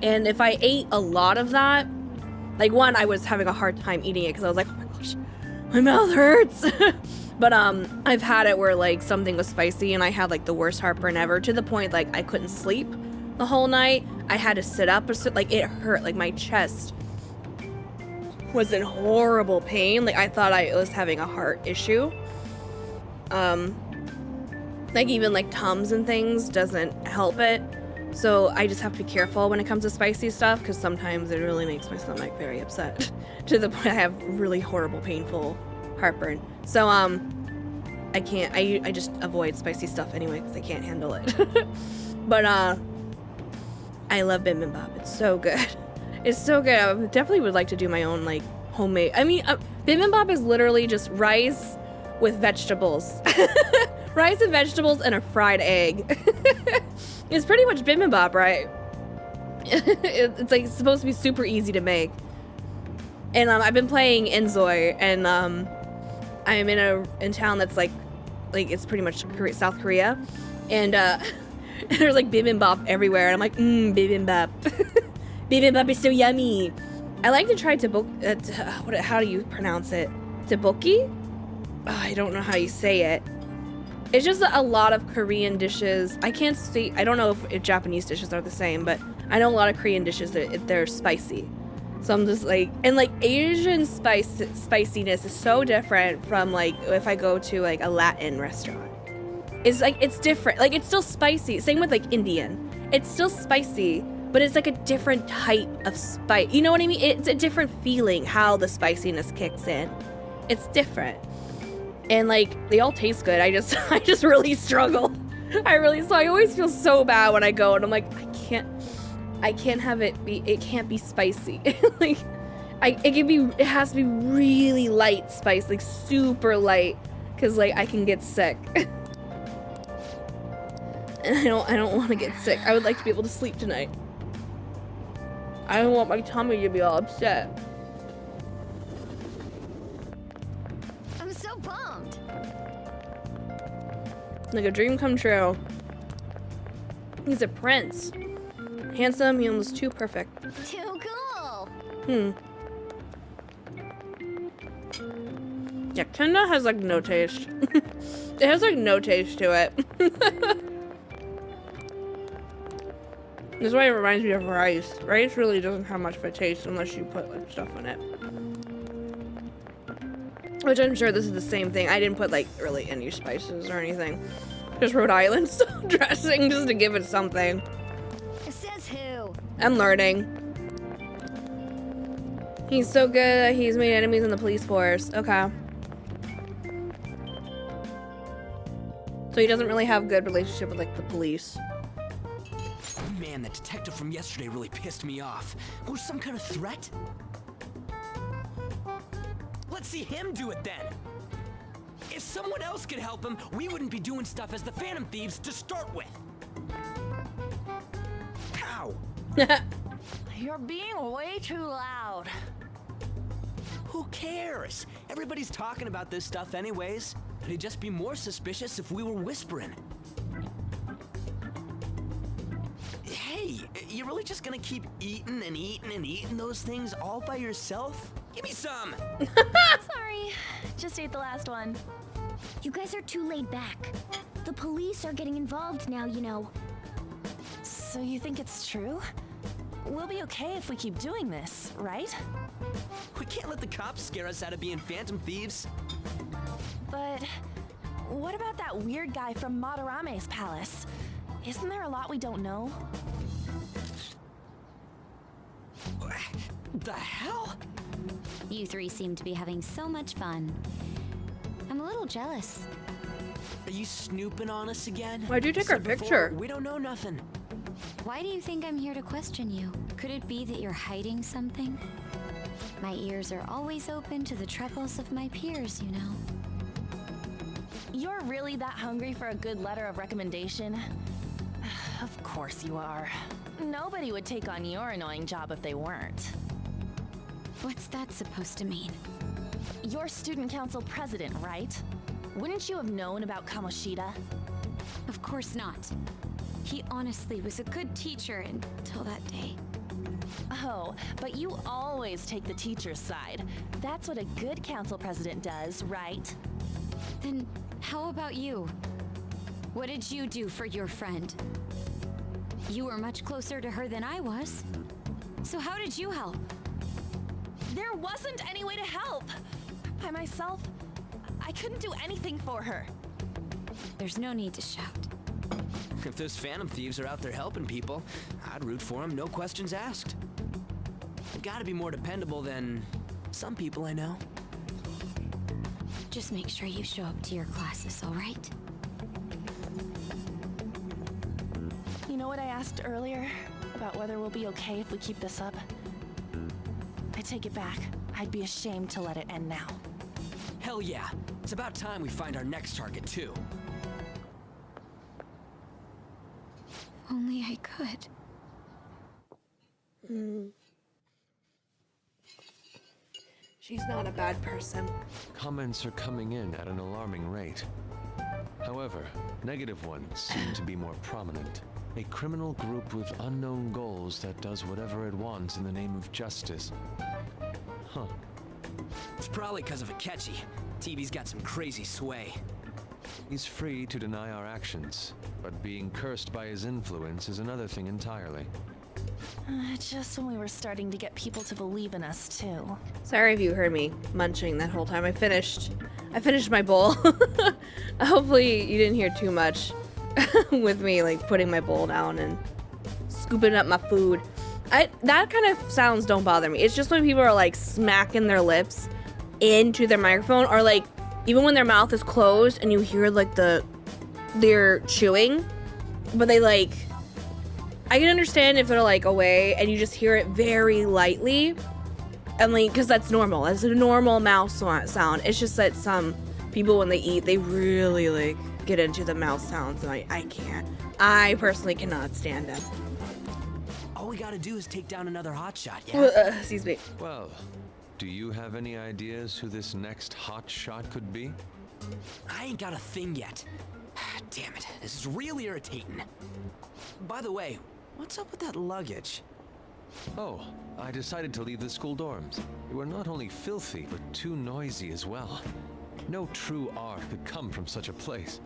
And if I ate a lot of that, like one, I was having a hard time eating it because I was like, oh my gosh, my mouth hurts. But I've had it where like something was spicy and I had like the worst heartburn ever, to the point like I couldn't sleep the whole night. I had to sit up, like it hurt, like my chest was in horrible pain. Like I thought I was having a heart issue. Like even like Tums and things doesn't help it. So I just have to be careful when it comes to spicy stuff, because sometimes it really makes my stomach very upset to the point I have really horrible, painful heartburn. So I can't, I just avoid spicy stuff anyway because I can't handle it. But I love bibimbap. It's so good. It's so good. I definitely would like to do my own like homemade. I mean, bibimbap is literally just rice with vegetables. Rice and vegetables and a fried egg. It's pretty much bibimbap, right? It's like supposed to be super easy to make. And I've been playing Enzoi, and I'm in town that's like it's pretty much South Korea, and there's like bibimbap everywhere, and I'm like, bibimbap. Bibimbap is so yummy. I like to try how do you pronounce it? Tteokbokki? Oh, I don't know how you say it. It's just a lot of Korean dishes. I can't see, I don't know if Japanese dishes are the same, but I know a lot of Korean dishes that they're spicy. So I'm just like, and like Asian spiciness is so different from like if I go to like a Latin restaurant. It's like, it's different. Like it's still spicy. Same with like Indian. It's still spicy, but it's like a different type of spice. You know what I mean? It's a different feeling how the spiciness kicks in. It's different. And like they all taste good. I just really struggle. So I always feel so bad when I go and I'm like, I can't have it can't be spicy. Like it has to be really light spice, like super light, cuz like I can get sick. And I don't want to get sick. I would like to be able to sleep tonight. I don't want my tummy to be all upset. I'm so bummed. Like a dream come true. He's a prince. Handsome, he almost too perfect. Too cool. Yeah, Kenda has like no taste. It has like no taste to it. This is why it reminds me of rice. Rice really doesn't have much of a taste unless you put like stuff in it. Which I'm sure this is the same thing. I didn't put like really any spices or anything. Just Rhode Island dressing just to give it something. Says who? I'm learning. He's so good. He's made enemies in the police force. Okay. So he doesn't really have a good relationship with like the police. Man, that detective from yesterday really pissed me off. Was some kind of threat? Let's see him do it then. If someone else could help him, we wouldn't be doing stuff as the Phantom Thieves to start with. Ow! You're being way too loud. Who cares? Everybody's talking about this stuff anyways. It'd just be more suspicious if we were whispering. Hey, you really just gonna keep eating and eating and eating those things all by yourself? Give me some! Sorry, just ate the last one. You guys are too laid back. The police are getting involved now, you know. So you think it's true? We'll be okay if we keep doing this, right? We can't let the cops scare us out of being Phantom Thieves. But what about that weird guy from Madarame's palace? Isn't there a lot we don't know? The hell? You three seem to be having so much fun. I'm a little jealous. Are you snooping on us again? Why'd you take our picture? We don't know nothing. Why do you think I'm here to question you? Could it be that you're hiding something? My ears are always open to the troubles of my peers, you know. You're really that hungry for a good letter of recommendation? Of course you are. Nobody would take on your annoying job if they weren't. What's that supposed to mean? You're student council president, right? Wouldn't you have known about Kamoshida? Of course not. He honestly was a good teacher until that day. Oh, but you always take the teacher's side. That's what a good council president does, right? Then how about you? What did you do for your friend? You were much closer to her than I was. So how did you help? There wasn't any way to help. By myself, I couldn't do anything for her. There's no need to shout. If those Phantom Thieves are out there helping people, I'd root for them, no questions asked. They've got to be more dependable than some people I know. Just make sure you show up to your classes, all right? You know what I asked earlier? About whether we'll be okay if we keep this up? I take it back. I'd be ashamed to let it end now. Hell yeah. It's about time we find our next target, too. Only I could. She's not a bad person. Comments are coming in at an alarming rate. However, negative ones seem to be more prominent. A criminal group with unknown goals that does whatever it wants in the name of justice. Huh. It's probably because of Akechi. TV's got some crazy sway. He's free to deny our actions, but being cursed by his influence is another thing entirely. Just when we were starting to get people to believe in us, too. Sorry if you heard me munching that whole time. I finished my bowl. Hopefully you didn't hear too much with me like putting my bowl down and scooping up my food. That kind of sounds don't bother me. It's just when people are like smacking their lips into their microphone, or like even when their mouth is closed and you hear like they're chewing, but they like, I can understand if they're like away and you just hear it very lightly, and like, because that's normal. That's a normal mouth sound. It's just that some people when they eat, they really like get into the mouth sounds, and I can't. I personally cannot stand it. All we gotta do is take down another hotshot, yeah? Excuse me. Well, do you have any ideas who this next hot shot could be? I ain't got a thing yet. Damn it, this is real irritating. By the way, what's up with that luggage? Oh, I decided to leave the school dorms. They were not only filthy, but too noisy as well. No true art could come from such a place.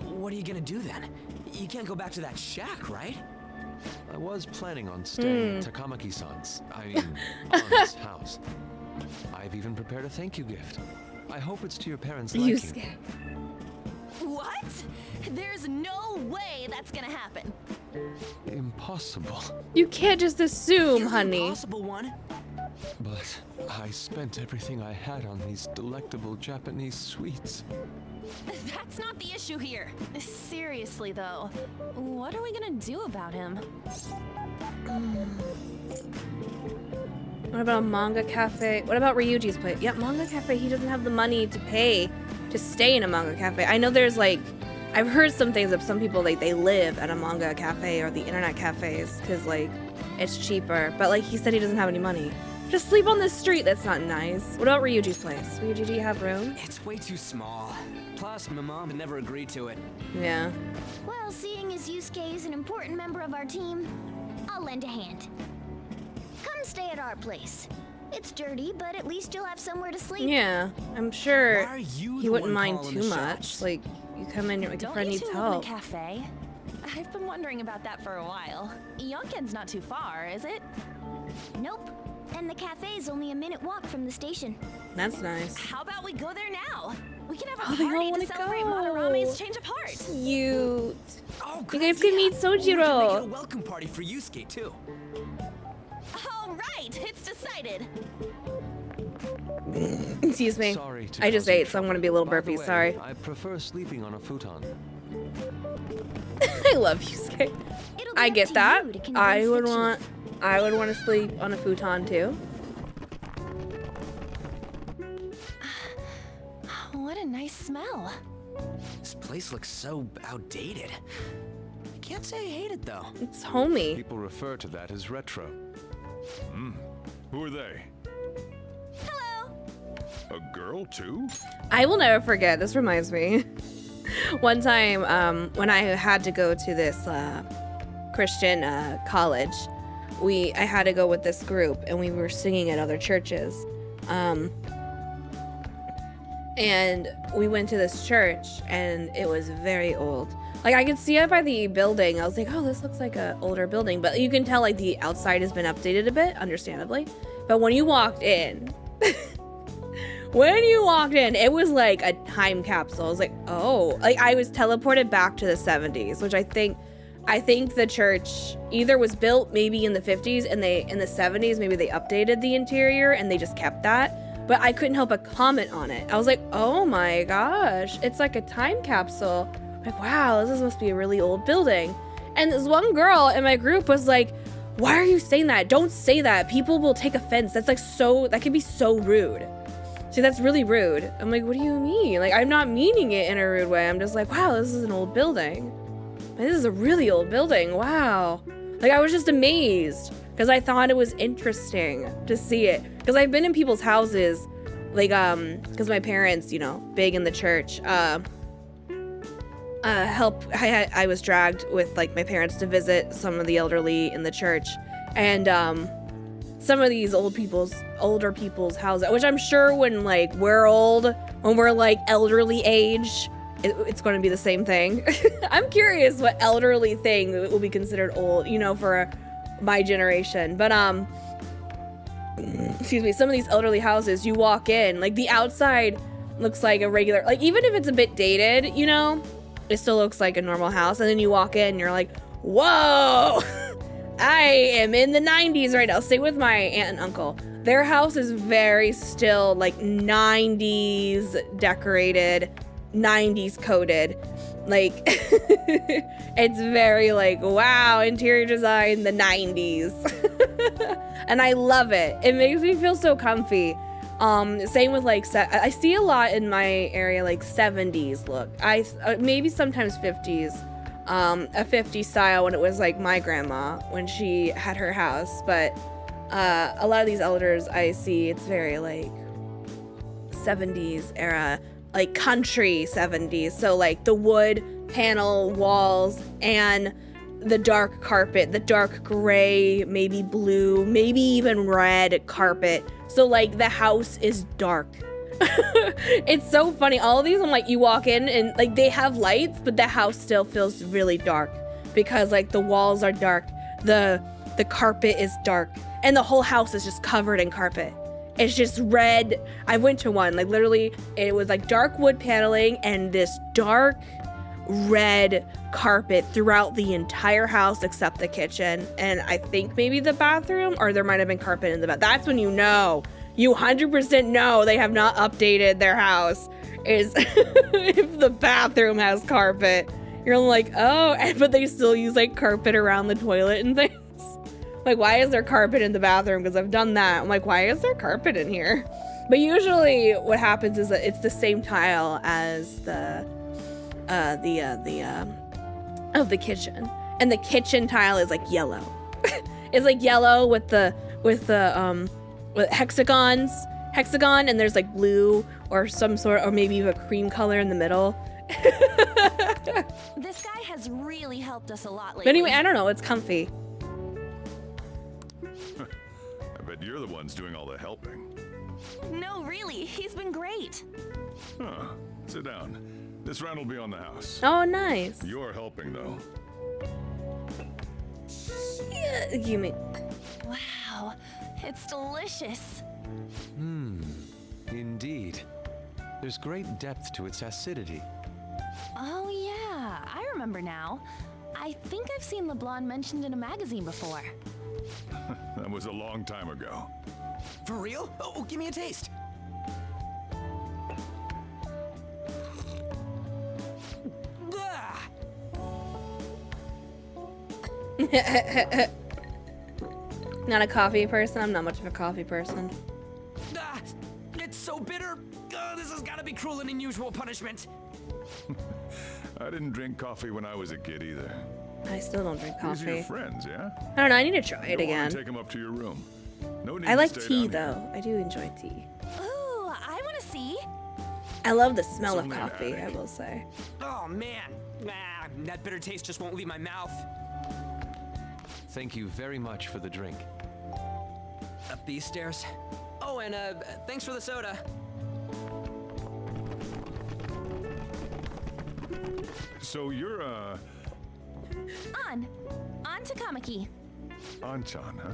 What are you gonna do then? You can't go back to that shack, right? I was planning on staying at Takamaki-san's, Aunt's house. I've even prepared a thank you gift. I hope it's to your parents' liking. What? There's no way that's gonna happen. Impossible. You can't just assume, honey. Impossible one. But I spent everything I had on these delectable Japanese sweets. That's not the issue here. Seriously, though, what are we gonna do about him? What about a manga cafe? What about Ryuji's place? Yeah, manga cafe. He doesn't have the money to pay to stay in a manga cafe. I know there's like, I've heard some things of some people like they live at a manga cafe or the internet cafes because like it's cheaper. But like he said, he doesn't have any money. Just sleep on the street. That's not nice. What about Ryuji's place? Ryuji, do you have room? It's way too small. Plus, my mom had never agreed to it. Yeah. Well, seeing as Yusuke is an important member of our team, I'll lend a hand. Come stay at our place. It's dirty, but at least you'll have somewhere to sleep. Yeah, I'm sure Why are you he the wouldn't one mind calling too the much. shots? Like, you come in, like, your friend needs Don't you two help. live in a cafe? I've been wondering about that for a while. Yonken's not too far, is it? Nope. And the cafe's only a minute walk from the station. That's nice. How about we go there now? We can have Oh, a they all party wanna to celebrate go. Madarame's change of heart. Cute. Oh, You guys can meet We can make it a Sojiro. welcome party for Yusuke, too. All right, it's decided. Excuse me. Sorry to I just cause you ate, so I'm gonna trouble. be a little By the burpy. way, Sorry. I prefer sleeping on a futon. I love Yusuke. It'll be I up get to that. you to convince I the would chief. want to sleep on a futon too. What a nice smell. This place looks so outdated. I can't say I hate it, though. It's homey. People refer to that as retro. Who are they? Hello. A girl, too? I will never forget. This reminds me. One time, when I had to go to this Christian college, I had to go with this group, and we were singing at other churches. And we went to this church, and it was very old. Like, I could see it by the building. I was like, oh, this looks like an older building. But you can tell, like, the outside has been updated a bit, understandably. But when you walked in, it was like a time capsule. I was like, oh. Like, I was teleported back to the 70s, which I think the church either was built maybe in the 50s, and in the 70s, maybe they updated the interior, and they just kept that. But I couldn't help but comment on it. I was like, oh my gosh, it's like a time capsule. Like, wow, this must be a really old building. And this one girl in my group was like, why are you saying that? Don't say that. People will take offense. That's like that can be so rude. See, that's really rude. I'm like, what do you mean? Like, I'm not meaning it in a rude way. I'm just like, wow, this is an old building. This is a really old building. Wow. Like, I was just amazed because I thought it was interesting to see it. Because I've been in people's houses, like, because my parents, big in the church. I was dragged with like my parents to visit some of the elderly in the church, and some of these older people's houses, which I'm sure when like we're old, when we're like elderly age, it's going to be the same thing. I'm curious what elderly thing will be considered old, you know, for my generation. But excuse me, some of these elderly houses, you walk in, like the outside looks like a regular, like even if it's a bit dated, you know, it still looks like a normal house. And then you walk in and you're like, whoa, I am in the 90s right now. Stay with my aunt and uncle. Their house is very still like 90s decorated, 90s coded. Like, it's very like, wow, interior design, the 90s. And I love it. It makes me feel so comfy. Same with like, I see a lot in my area, like 70s look. Maybe sometimes 50s. A 50s style when it was like my grandma, when she had her house. But a lot of these elders I see, it's very like 70s era, like country 70s. So like the wood panel walls and the dark carpet, the dark gray, maybe blue, maybe even red carpet. So like the house is dark. It's so funny. All of these, I'm like, you walk in and like they have lights, but the house still feels really dark because like the walls are dark, the carpet is dark, and the whole house is just covered in carpet. It's just red. I went to one, like literally it was like dark wood paneling and this dark red carpet throughout the entire house except the kitchen, and I think maybe the bathroom, or there might have been carpet in the bath. That's when you know. You 100% know they have not updated their house, is if the bathroom has carpet. You're like, oh, but they still use like carpet around the toilet and things. Like, why is there carpet in the bathroom? Because I've done that. I'm like, why is there carpet in here? But usually what happens is that it's the same tile as of the kitchen. And the kitchen tile is like yellow. It's like yellow with hexagon, and there's like blue or some sort, or maybe even a cream color in the middle. This guy has really helped us a lot lately. But anyway, I don't know, it's comfy. I bet you're the ones doing all the helping. No, really, he's been great. Huh. Sit down. This round will be on the house. Oh, nice. You're helping, though. Yeah, you mean... Wow, it's delicious. Indeed. There's great depth to its acidity. Oh yeah, I remember now. I think I've seen LeBlanc mentioned in a magazine before. That was a long time ago. For real? Oh, give me a taste. Not a coffee person? I'm not much of a coffee person. It's so bitter. This has got to be cruel and unusual punishment. I didn't drink coffee when I was a kid either. I still don't drink These are coffee. your friends, yeah? I don't know, I need to try it again. Take them up to your room. No need I like to stay tea down here. though. I do enjoy tea. Ooh, I want to see. I love the smell So of coffee, I romantic. will say. Oh man, that bitter taste just won't leave my mouth. Thank you very much for the drink. Up these stairs. Oh, and thanks for the soda. So you're, On to Kamaki. Anchan, huh?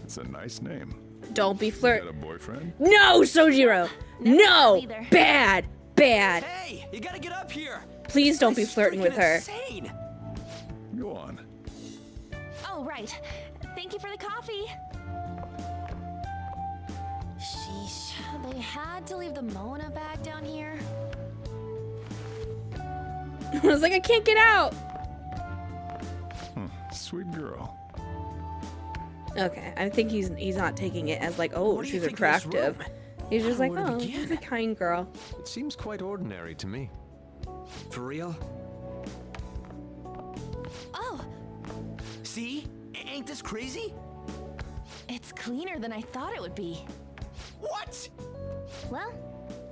It's a nice name. Don't be You got flirt. a boyfriend? No, Sojiro! No! either. Bad! Bad! Hey, you gotta get up here. Please don't be flirting with her. Insane. Go on. Oh, right. Thank you for the coffee. Sheesh, they had to leave the Mona bag down here. I was like, I can't get out! Sweet girl. Okay, I think he's not taking it as like, oh, What do you she's think of this attractive. room? He's just I like, don't know oh, where to she's a kind girl. It seems quite ordinary to me. For real? Oh, See? Ain't this crazy? it's cleaner than I thought it would be. What? Well,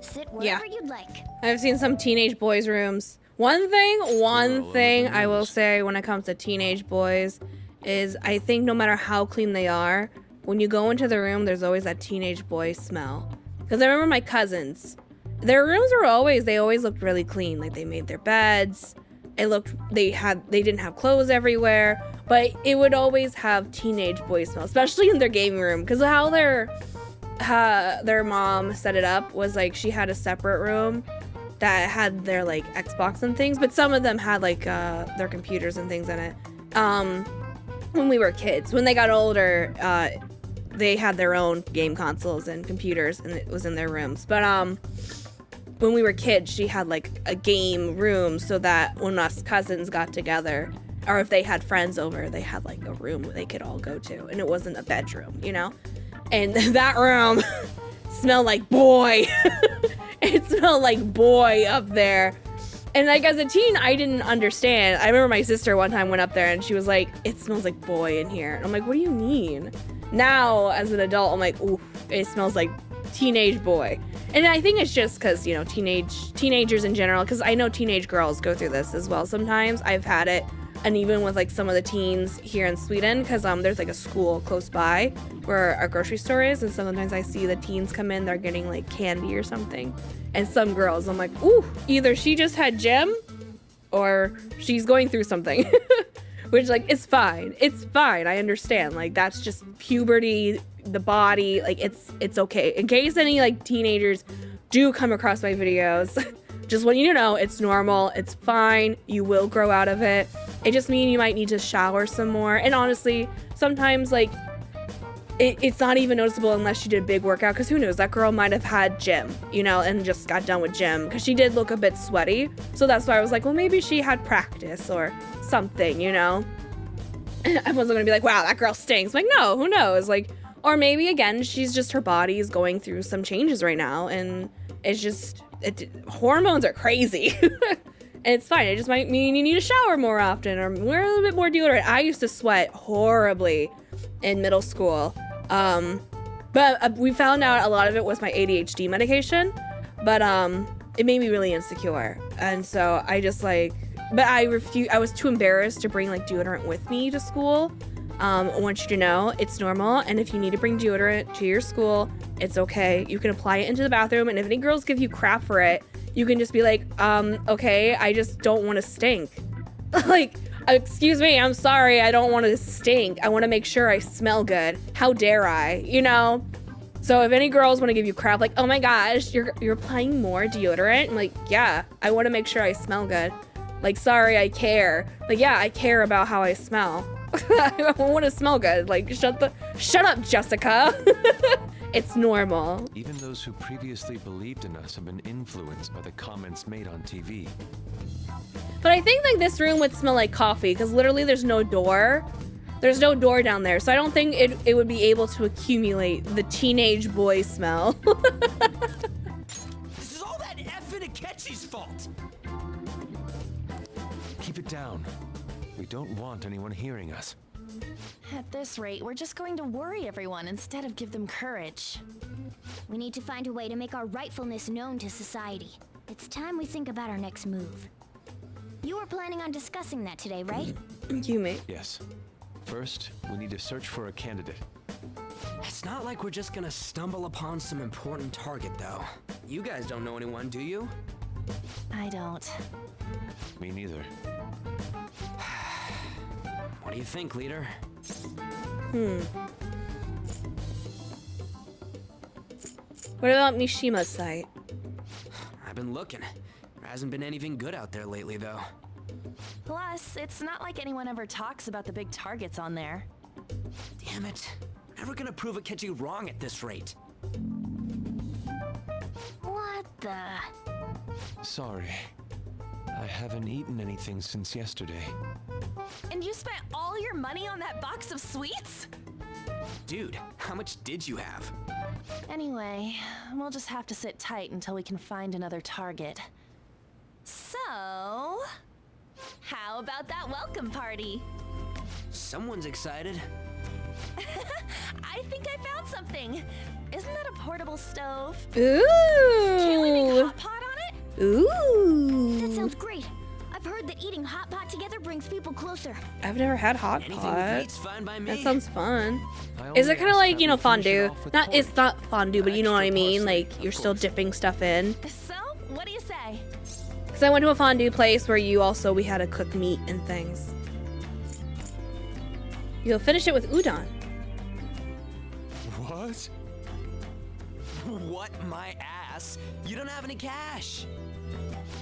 sit Yeah. wherever you'd like. I've seen some teenage boys' rooms One thing I will say when it comes to teenage boys is I think no matter how clean they are, when you go into the room, there's always that teenage boy smell. Because I remember my cousins, their rooms were they always looked really clean. Like they made their beds. They didn't have clothes everywhere, but it would always have teenage boy smell, especially in their gaming room. Because how their mom set it up was like she had a separate room that had their like Xbox and things, but some of them had like their computers and things in it. When we were kids, when they got older, they had their own game consoles and computers, and it was in their rooms. But when we were kids, she had like a game room so that when us cousins got together, or if they had friends over, they had like a room where they could all go to, and it wasn't a bedroom, you know? And that room smelled like boy. It smelled like boy up there. And like as a teen, I didn't understand. I remember my sister one time went up there and she was like, it smells like boy in here. And I'm like, what do you mean? Now, as an adult, I'm like, ooh, it smells like teenage boy. And I think it's just because, you know, teenagers in general, because I know teenage girls go through this as well sometimes. I've had it. And even with like some of the teens here in Sweden, because there's like a school close by where our grocery store is, and sometimes I see the teens come in, they're getting like candy or something. And some girls, I'm like, ooh, either she just had gym or she's going through something. Which like, it's fine. It's fine. I understand. Like that's just puberty, the body, like it's okay. In case any like teenagers do come across my videos, just want you to know it's normal. It's fine. You will grow out of it. It just means you might need to shower some more. And honestly, sometimes like it's not even noticeable unless she did a big workout, because who knows, that girl might have had gym, you know, and just got done with gym, because she did look a bit sweaty. So that's why I was like, well, maybe she had practice or something, you know. I wasn't gonna be like, wow, that girl stinks. Like, no, who knows? Like, or maybe again, her body is going through some changes right now, and it's just hormones are crazy. And it's fine. It just might mean you need to shower more often or wear a little bit more deodorant. I used to sweat horribly in middle school. But we found out a lot of it was my ADHD medication. But it made me really insecure. And so I just like, but I was too embarrassed to bring like deodorant with me to school. I want you to know it's normal. And if you need to bring deodorant to your school, it's okay. You can apply it into the bathroom. And if any girls give you crap for it, you can just be like, okay, I just don't want to stink. Like, excuse me, I'm sorry, I don't want to stink. I want to make sure I smell good. How dare I, you know? So if any girls want to give you crap, like, oh my gosh, you're applying more deodorant? I'm like, yeah, I want to make sure I smell good. Like, sorry, I care. Like, yeah, I care about how I smell. I want to smell good. Like, shut up, Jessica. It's normal. Even those who previously believed in us have been influenced by the comments made on TV. But I think like this room would smell like coffee, because literally there's no door. There's no door down there, so I don't think it would be able to accumulate the teenage boy smell. This is all that effing Akechi's fault. Keep it down. We don't want anyone hearing us. At this rate, we're just going to worry everyone instead of give them courage. We need to find a way to make our rightfulness known to society. It's time we think about our next move. You were planning on discussing that today, right? You, mate. Yes. First, we need to search for a candidate. It's not like we're just gonna stumble upon some important target, though. You guys don't know anyone, do you? I don't. Me neither. What do you think, leader? What about Mishima's site? I've been looking. There hasn't been anything good out there lately, though. Plus, it's not like anyone ever talks about the big targets on there. Damn it. Never gonna prove Akechi wrong at this rate. What the? Sorry. I haven't eaten anything since yesterday. And you spent all your money on that box of sweets? Dude, how much did you have? Anyway, we'll just have to sit tight until we can find another target. So, how about that welcome party? Someone's excited. I think I found something. Isn't that a portable stove? Ooh. Can we make a hot pot on it? Ooh. That sounds great. eating hot pot together brings people closer. I've never had hot Anything pot. with meat's fine by me. That sounds fun. I Is it only kind of ask like, that you know, we finish it fondue? off with Not, it's porridge. not fondue, but you know what I Extra mean? parsley, Like, of you're still course. dipping stuff in. So, what do you say? Because I went to a fondue place where we had to cook meat and things. You'll finish it with udon. What? What, my ass? You don't have any cash.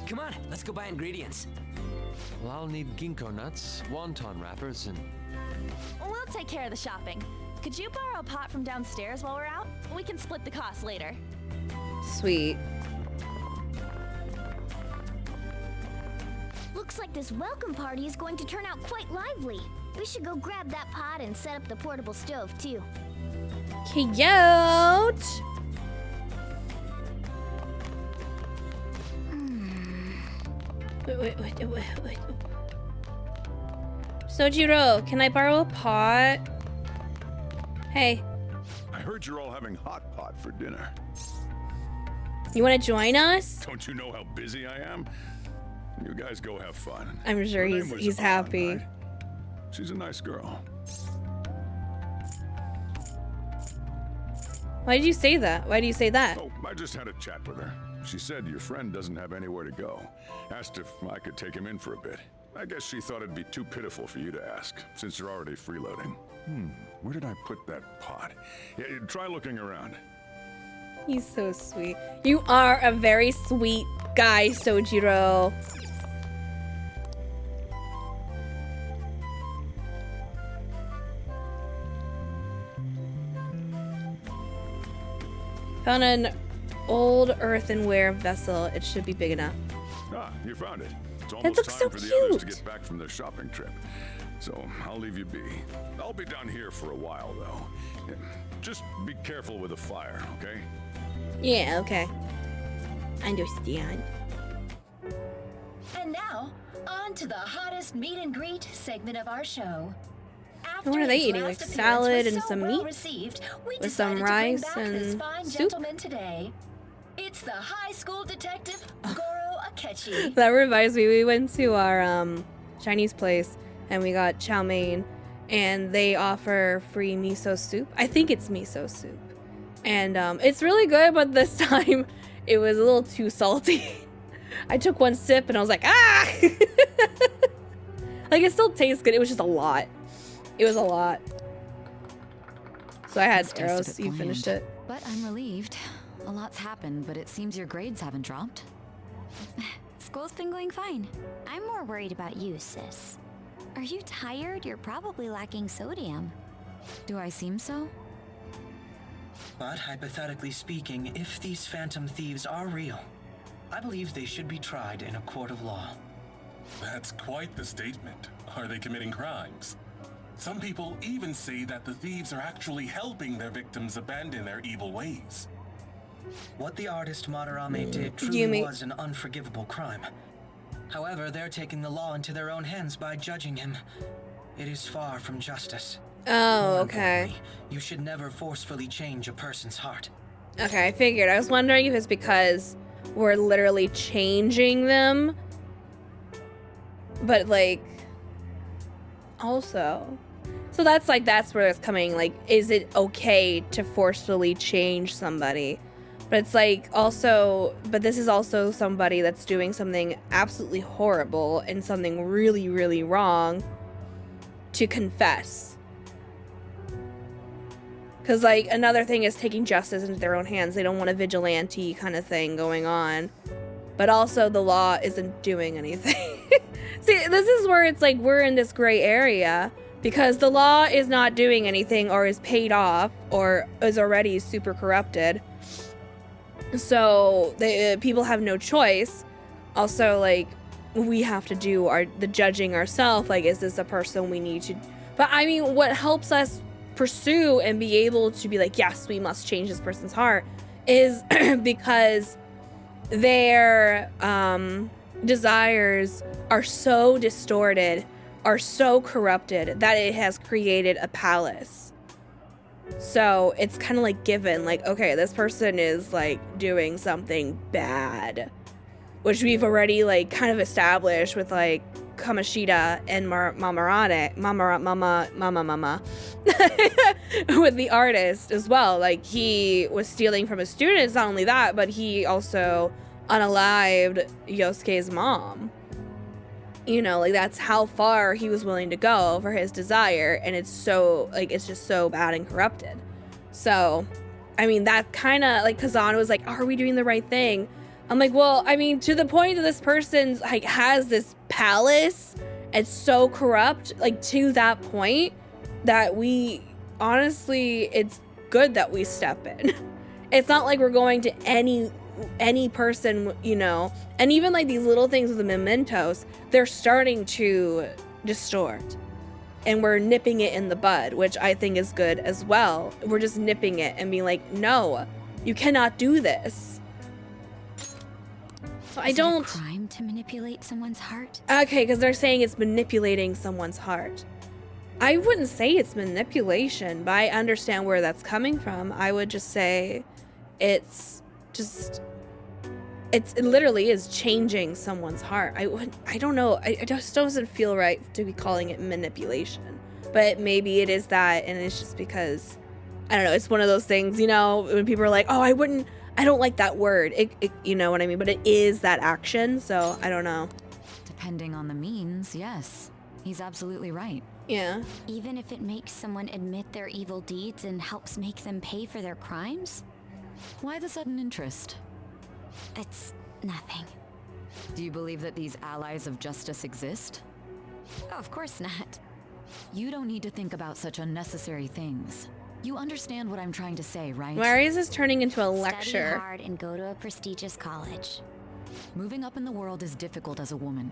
Come on, let's go buy ingredients. Well, I'll need ginkgo nuts, wonton wrappers, and We'll take care of the shopping. Could you borrow a pot from downstairs while we're out? We can split the cost later. Sweet. Looks like this welcome party is going to turn out quite lively. We should go grab that pot and set up the portable stove, too. Cute. Wait. Sojiro, can I borrow a pot? Hey, I heard you're all having hot pot for dinner. you want to join us? Don't you know how busy I am? You guys go have fun. I'm sure Her he's name was he's Ann, happy. right? She's a nice girl. Why did you say that? Why do you say that? Oh, I just had a chat with her. She said your friend doesn't have anywhere to go. Asked if I could take him in for a bit. I guess she thought it'd be too pitiful for you to ask, since you're already freeloading. Where did I put that pot? Yeah, try looking around. He's so sweet. You are a very sweet guy, Sojiro. Found an old earthenware vessel. It should be big enough. Ah, you found it. It's That almost looks time so for the others to cute. get back from their shopping trip. So I'll leave you be. I'll be down here for a while, though. Yeah, just be careful with the fire, okay? Yeah, okay. Understand. And now, on to the hottest meet and greet segment of our show. After What are they his eating? last Like appearance salad was and so some well meat? received, we With some decided to bring rice back this and fine soup? gentleman today. It's the high school detective, Goro Akechi. That reminds me, we went to our Chinese place and we got chow mein and they offer free miso soup. I think it's miso soup. And it's really good, but this time it was a little too salty. I took one sip and I was like, ah! Like, it still tastes good. It was just a lot. It was a lot. So I had This tastes a arrows. bit You finished bland. it. But I'm relieved. A lot's happened, but it seems your grades haven't dropped. School's been going fine. I'm more worried about you, sis. Are you tired? You're probably lacking sodium. Do I seem so? But hypothetically speaking, if these phantom thieves are real, I believe they should be tried in a court of law. That's quite the statement. Are they committing crimes? Some people even say that the thieves are actually helping their victims abandon their evil ways. What the artist Madarame did truly Yumi. was an unforgivable crime. However, they're taking the law into their own hands by judging him. It is far from justice. Oh, More okay. importantly, you should never forcefully change a person's heart. Okay, I figured. I was wondering if it's because we're literally changing them. But, like, also. So that's where it's coming. Like, is it okay to forcefully change somebody? But it's like also, but this is also somebody that's doing something absolutely horrible and something really, really wrong to confess. Because, like, another thing is taking justice into their own hands. They don't want a vigilante kind of thing going on. But also, the law isn't doing anything. See, this is where it's like we're in this gray area. Because the law is not doing anything or is paid off or is already super corrupted. So, people have no choice. Also, like, we have to do the judging ourselves. Like, is this a person we need to... But, I mean, what helps us pursue and be able to be like, yes, we must change this person's heart is because their desires are so distorted, are so corrupted that it has created a palace. So it's kind of like given, like, okay, this person is like doing something bad, which we've already like kind of established with like Kamoshida and Mama with the artist as well. Like, he was stealing from his students. Not only that, but he also unalived Yosuke's mom. You know, like, that's how far he was willing to go for his desire, and it's so, like, it's just so bad and corrupted. So, I mean, that kind of, like, Kazan was like, are we doing the right thing? I'm like, well, I mean, to the point that this person's, like, has this palace, it's so corrupt, like, to that point, that we, honestly, it's good that we step in. It's not like we're going to any person, you know, and even like these little things with the mementos, they're starting to distort, and we're nipping it in the bud, which I think is good as well. We're just nipping it and being like, no, you cannot do this. So I don't. Is it a crime to manipulate someone's heart? Okay, because they're saying it's manipulating someone's heart. I wouldn't say it's manipulation, but I understand where that's coming from. I would just say it's just, it literally is changing someone's heart. I don't know. It just doesn't feel right to be calling it manipulation. But maybe it is that, and it's just because, I don't know, it's one of those things, you know, when people are like, oh, I don't like that word. It you know what I mean? But it is that action, so I don't know. Depending on the means, yes. He's absolutely right. Yeah. Even if it makes someone admit their evil deeds and helps make them pay for their crimes? Why the sudden interest? It's nothing. Do you believe that these allies of justice exist? Of course not. You don't need to think about such unnecessary things. You understand what I'm trying to say, right? Why is this turning into a lecture? Study hard and go to a prestigious college. Moving up in the world is difficult as a woman.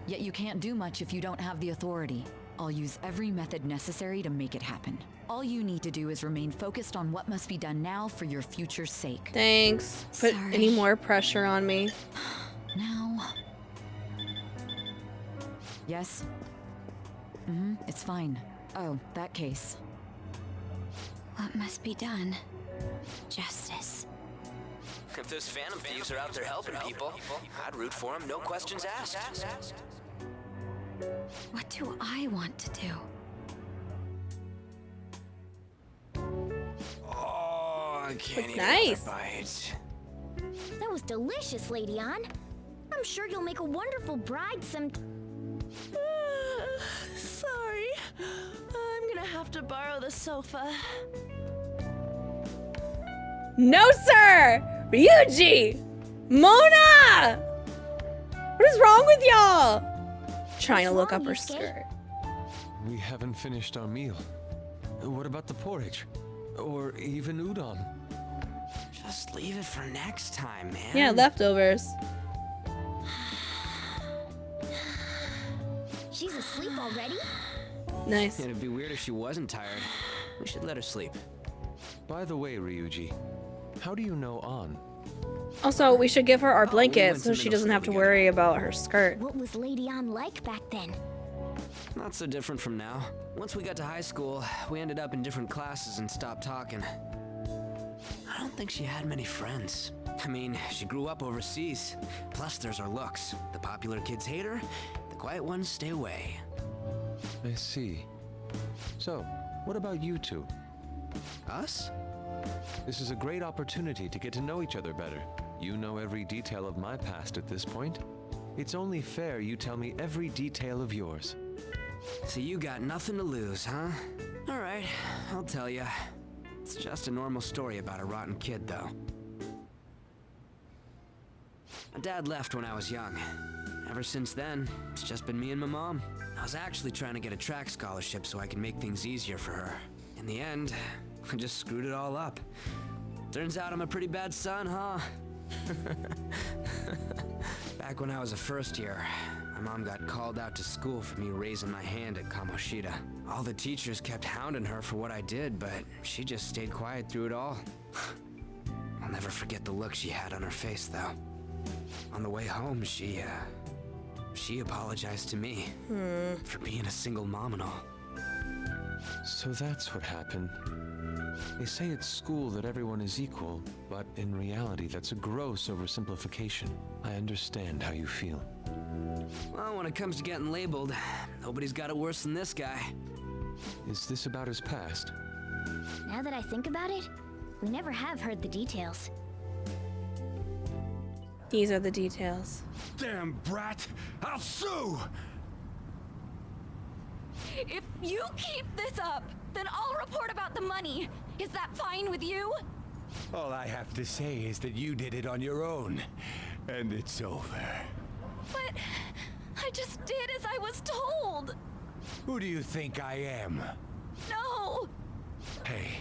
Yet you can't do much if you don't have the authority. I'll use every method necessary to make it happen. All you need to do is remain focused on what must be done now for your future's sake. Thanks. Put any more pressure on me. Now. Yes? It's fine. Oh, that case. What must be done? Justice. If those phantom thieves are out there helping people, I'd root for them, no questions asked. What do I want to do? Oh, I can't It's even nice. bite. That was delicious, Lady Ann. I'm sure you'll make a wonderful bride some... Sorry. I'm gonna have to borrow the sofa. No, sir! Ryuji! Mona! What is wrong with y'all? Trying to look up her skirt. We haven't finished our meal. What about the porridge? Or even udon? Just leave it for next time, man. Yeah, leftovers. She's asleep already? Nice. It'd be weird if she wasn't tired. We should let her sleep. By the way, Ryuji, how do you know An? Also, we should give her our blanket went so to she middle doesn't school have to together. worry about her skirt. What was Lady Ann like back then? Not so different from now. Once we got to high school, we ended up in different classes and stopped talking. I don't think she had many friends. I mean, she grew up overseas. Plus, there's her looks. The popular kids hate her, the quiet ones stay away. I see. So, what about you two? Us? This is a great opportunity to get to know each other better. You know every detail of my past at this point. It's only fair you tell me every detail of yours. So you got nothing to lose, huh? All right, I'll tell you. It's just a normal story about a rotten kid, though. My dad left when I was young. Ever since then, it's just been me and my mom. I was actually trying to get a track scholarship so I could make things easier for her. In the end, I just screwed it all up. Turns out I'm a pretty bad son, huh? Back when I was a first year, my mom got called out to school for me raising my hand at Kamoshida. All the teachers kept hounding her for what I did, but she just stayed quiet through it all. I'll never forget the look she had on her face, though. On the way home, she apologized to me for being a single mom and all. So that's what happened. They say at school that everyone is equal, but in reality that's a gross oversimplification. I understand how you feel. Well, when it comes to getting labeled, nobody's got it worse than this guy. Is this about his past? Now that I think about it, we never have heard the details. These are the details. Damn brat! I'll sue! If you keep this up, then I'll report about the money. Is that fine with you? All I have to say is that you did it on your own, and it's over. But I just did as I was told. Who do you think I am? No! Hey,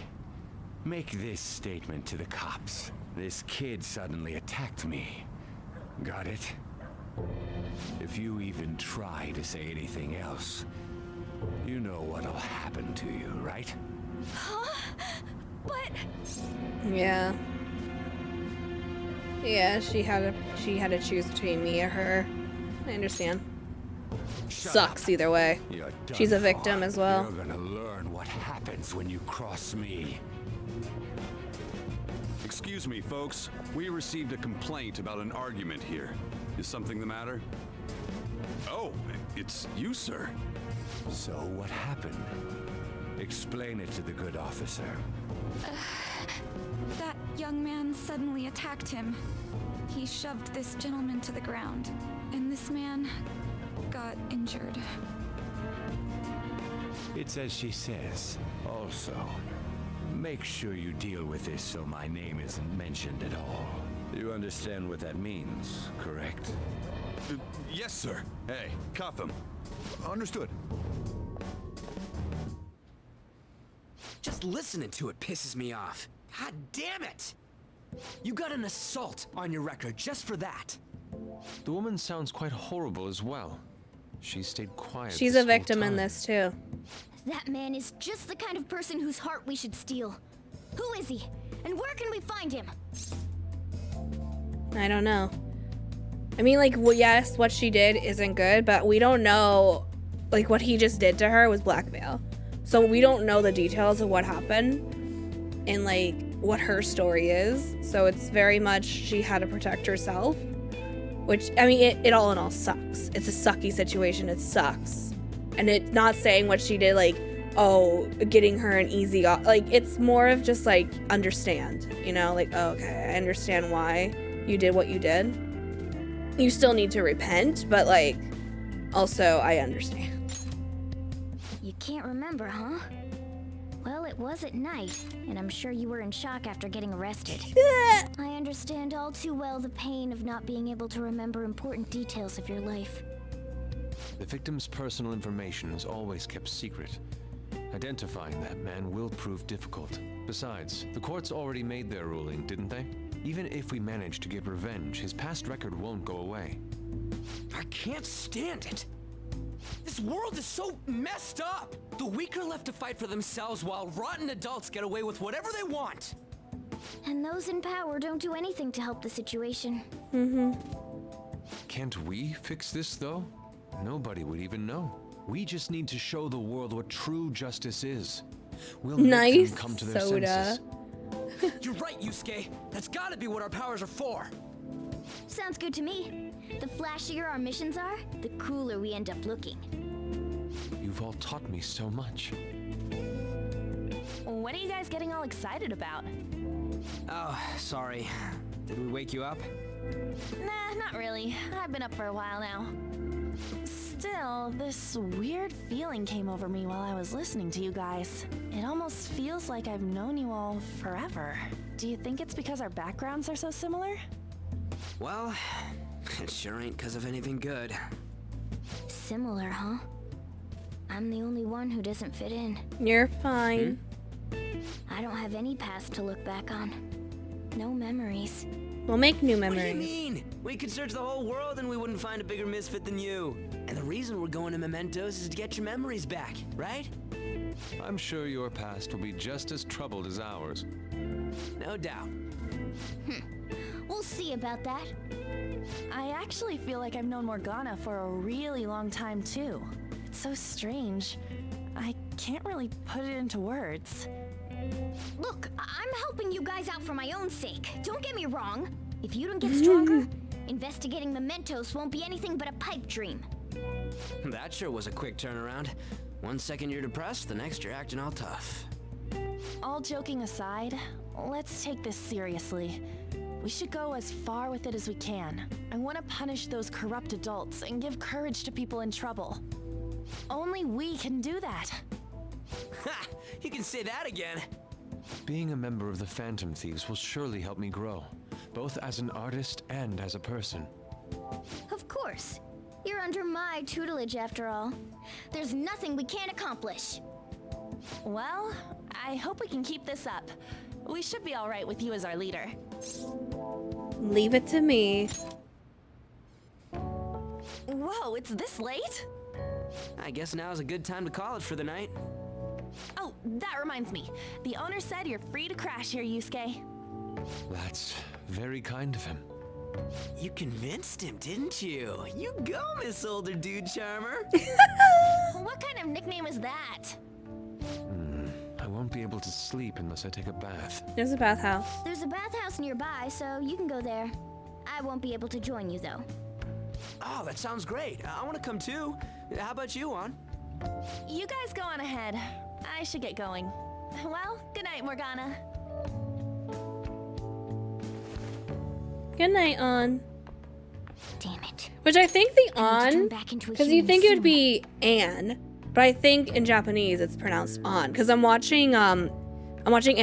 make this statement to the cops. This kid suddenly attacked me. Got it? If you even try to say anything else, you know what'll happen to you, right? Huh? But... Yeah. Yeah, she had to choose between me or her. I understand. Sucks either way. She's a victim as well. You're gonna learn what happens when you cross me. Excuse me, folks. We received a complaint about an argument here. Is something the matter? Oh, it's you, sir. So what happened? Explain it to the good officer. That young man suddenly attacked him. He shoved this gentleman to the ground, and this man got injured. It's as she says. Also, make sure you deal with this so my name isn't mentioned at all. You understand what that means, correct? Yes, sir. Hey, cuff him. Understood. Just listening to it pisses me off. God damn it! You got an assault on your record just for that. The woman sounds quite horrible as well. She stayed quiet. She's a victim in this too. That man is just the kind of person whose heart we should steal. Who is he? And where can we find him? I don't know. I mean, like, well, yes, what she did isn't good, but we don't know, like, what he just did to her was blackmail. So we don't know the details of what happened and, like, what her story is. So it's very much she had to protect herself, which, I mean, it all in all sucks. It's a sucky situation. It sucks. And it's not saying what she did, like, oh, getting her an easy, like, it's more of just, like, understand, you know, like, oh, okay, I understand why you did what you did. You still need to repent, but, like, also, I understand. You can't remember, huh? Well, it was at night, and I'm sure you were in shock after getting arrested. I understand all too well the pain of not being able to remember important details of your life. The victim's personal information is always kept secret. Identifying that man will prove difficult. Besides, the courts already made their ruling, didn't they? Even if we manage to get revenge, his past record won't go away. I can't stand it. This world is so messed up. The weak are left to fight for themselves while rotten adults get away with whatever they want. And those in power don't do anything to help the situation. Can't we fix this, though? Nobody would even know. We just need to show the world what true justice is. We'll make them come to their senses. You're right, Yusuke. That's gotta be what our powers are for. Sounds good to me. The flashier our missions are, the cooler we end up looking. You've all taught me so much. What are you guys getting all excited about? Oh, sorry. Did we wake you up? Nah, not really. I've been up for a while now. Still, this weird feeling came over me while I was listening to you guys. It almost feels like I've known you all forever. Do you think it's because our backgrounds are so similar? Well, it sure ain't because of anything good. Similar, huh? I'm the only one who doesn't fit in. You're fine. I don't have any past to look back on. No memories. We'll make new memories. What do you mean? We could search the whole world and we wouldn't find a bigger misfit than you. And the reason we're going to Mementos is to get your memories back, right? I'm sure your past will be just as troubled as ours. No doubt. We'll see about that. I actually feel like I've known Morgana for a really long time, too. It's so strange. I can't really put it into words. Look, I'm helping you guys out for my own sake. Don't get me wrong. If you don't get stronger, Investigating mementos won't be anything but a pipe dream. That sure was a quick turnaround. 1 second you're depressed, the next you're acting all tough. All joking aside, let's take this seriously. We should go as far with it as we can. I want to punish those corrupt adults and give courage to people in trouble. Only we can do that. Ha! You can say that again. Being a member of the Phantom Thieves will surely help me grow, both as an artist and as a person. Of course. You're under my tutelage after all. There's nothing we can't accomplish. Well, I hope we can keep this up. We should be all right with you as our leader. Leave it to me. Whoa, it's this late? I guess now's a good time to call it for the night. Oh, that reminds me. The owner said you're free to crash here, Yusuke. That's very kind of him. You convinced him, didn't you? You go, Miss Older Dude Charmer. What kind of nickname is that? I won't be able to sleep unless I take a bath. There's a bathhouse. There's a bathhouse nearby, so you can go there. I won't be able to join you, though. Oh, that sounds great. I want to come too. How about you, Juan? You guys go on ahead. I should get going. Well, good night, Morgana. Good night, On. Damn it. Which I think the On, because you think it would be Anne, but I think in Japanese it's pronounced On. Because I'm watching Anne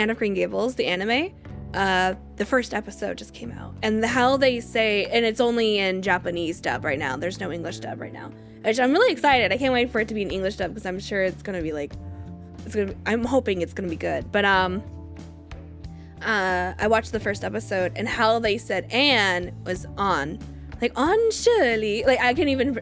of Green Gables, the anime. The first episode just came out, and how they say, and it's only in Japanese dub right now. There's no English dub right now, which I'm really excited. I can't wait for it to be an English dub because I'm sure it's gonna be like, I'm hoping it's gonna be good. But I watched the first episode, and how they said Anne was On, like On Shirley. Like I can't even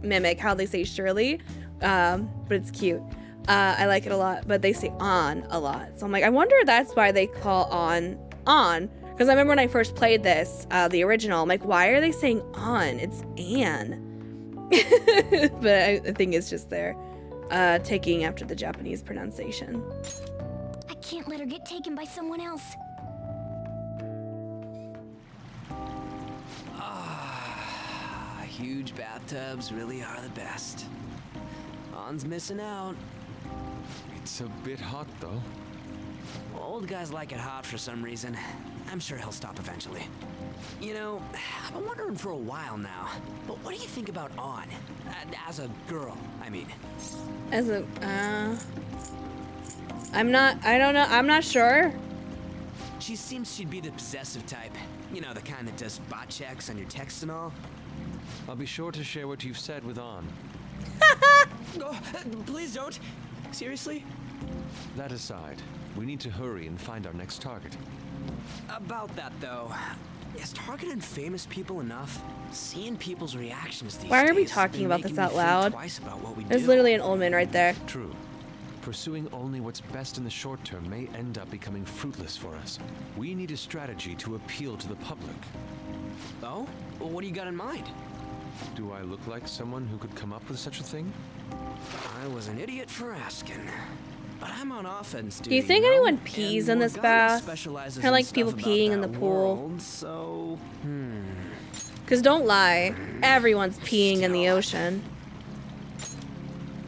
mimic how they say Shirley, but it's cute. I like it a lot, but they say On a lot. So I'm like, I wonder if that's why they call On. Because I remember when I first played this, the original, I'm like, why are they saying On? It's Anne. But I think it's just they're taking after the Japanese pronunciation. I can't let her get taken by someone else. Huge bathtubs really are the best. On's missing out. It's a bit hot, though. Old guys like it hot for some reason. I'm sure he'll stop eventually. You know, I've been wondering for a while now, but what do you think about On? As a girl, I mean. As a, I don't know, I'm not sure. She seems she'd be the possessive type. You know, the kind that does spot checks on your texts and all. I'll be sure to share what you've said with On. Oh, please don't. Seriously? That aside, we need to hurry and find our next target. About that, though, is targeting famous people enough? Seeing people's reactions these Why are we days talking been about this making me out think loud? twice about what we There's do. literally an old man right there. True. Pursuing only what's best in the short term may end up becoming fruitless for us. We need a strategy to appeal to the public. Oh? Well, what do you got in mind? Do I look like someone who could come up with such a thing? I was an idiot for asking. But I'm on offense, dude. Do you think anyone pees in this bath? Kind of like people peeing in the pool. World, so, Because don't lie, everyone's peeing in the ocean.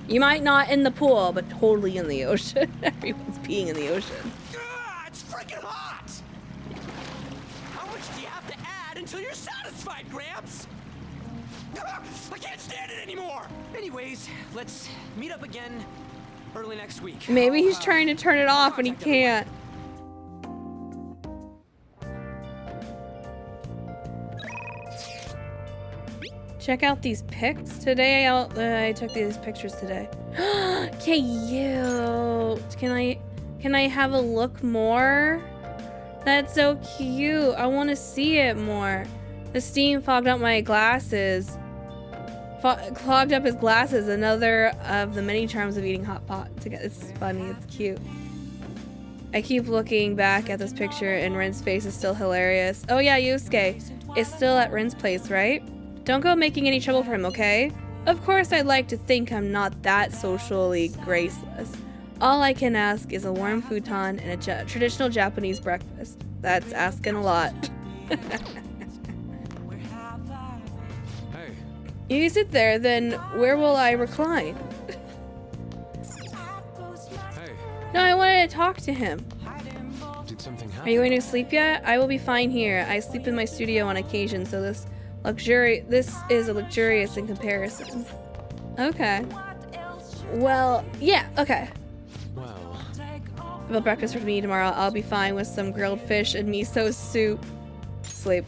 You might not in the pool, but totally in the ocean. Everyone's peeing in the ocean. It's freaking hot! How much do you have to add until you're satisfied, Gramps? I can't stand it anymore! Anyways, let's meet up again early next week. Maybe he's trying to turn it off and he can't. Check out these pics today. I took these pictures today. Cute. Can I have a look more? That's so cute. I want to see it more. The steam fogged up my glasses. Clogged up his glasses. Another of the many charms of eating hot pot together. It's funny. It's cute. I keep looking back at this picture and Rin's face is still hilarious. Oh yeah, Yusuke is still at Rin's place, right? Don't go making any trouble for him, okay? Of course I'd like to think I'm not that socially graceless. All I can ask is a warm futon and a traditional Japanese breakfast. That's asking a lot. Hey. You can sit there, then where will I recline? Hey. No, I wanted to talk to him. Did something happen? Are you going to sleep yet? I will be fine here. I sleep in my studio on occasion, so this is a luxurious in comparison. Okay. Well, yeah, okay. Well. About breakfast for me tomorrow. I'll be fine with some grilled fish and miso soup. Sleep.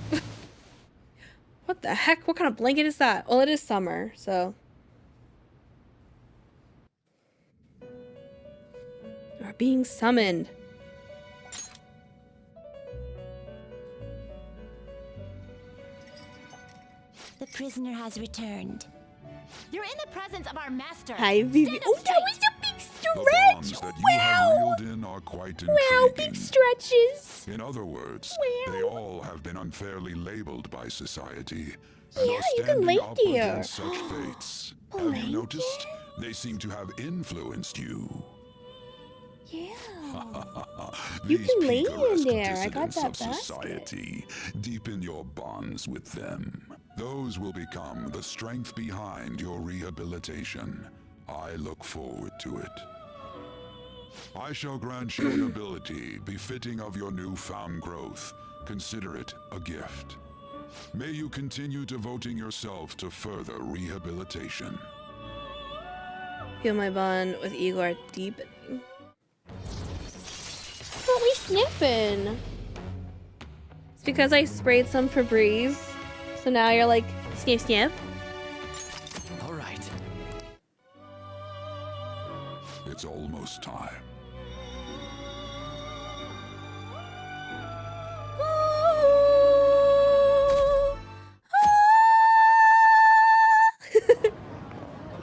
What the heck? What kind of blanket is that? Well, it is summer, so. Are being summoned. The prisoner has returned. You're in the presence of our master. Hi, Vivi. Oh, that was a big The bonds stretch. that you have reeled in are quite intriguing. Wow, big stretches. In other words, Wow. they all have been unfairly labeled by society. Yeah, And are you can standing lay up there. against such fates. Have you noticed? They seem to have influenced you. Yeah. These You can lay in picaresque there. I got dissidents that of basket. society. Deepen your bonds with them. Those will become the strength behind your rehabilitation. I look forward to it. I shall grant you an ability befitting of your newfound growth. Consider it a gift. May you continue devoting yourself to further rehabilitation. Feel my bond with Igor deepening. What we sniffing? It's because I sprayed some Febreze. So now you're like, sniff, sniff. All right. It's almost time.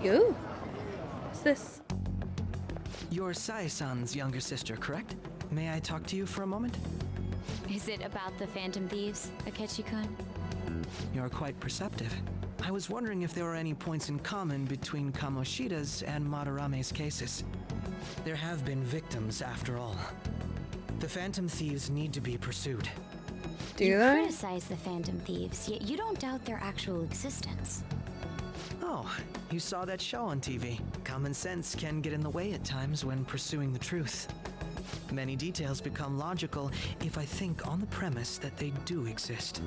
Ooh. What's this? You're Sai-san's younger sister, correct? May I talk to you for a moment? Is it about the Phantom Thieves, Akechi-kun? You're quite perceptive. I was wondering if there were any points in common between Kamoshida's and Madarame's cases. There have been victims, after all. The Phantom Thieves need to be pursued. You criticize the Phantom Thieves, yet you don't doubt their actual existence. Oh, you saw that show on TV. Common sense can get in the way at times when pursuing the truth. Many details become logical if I think on the premise that they do exist.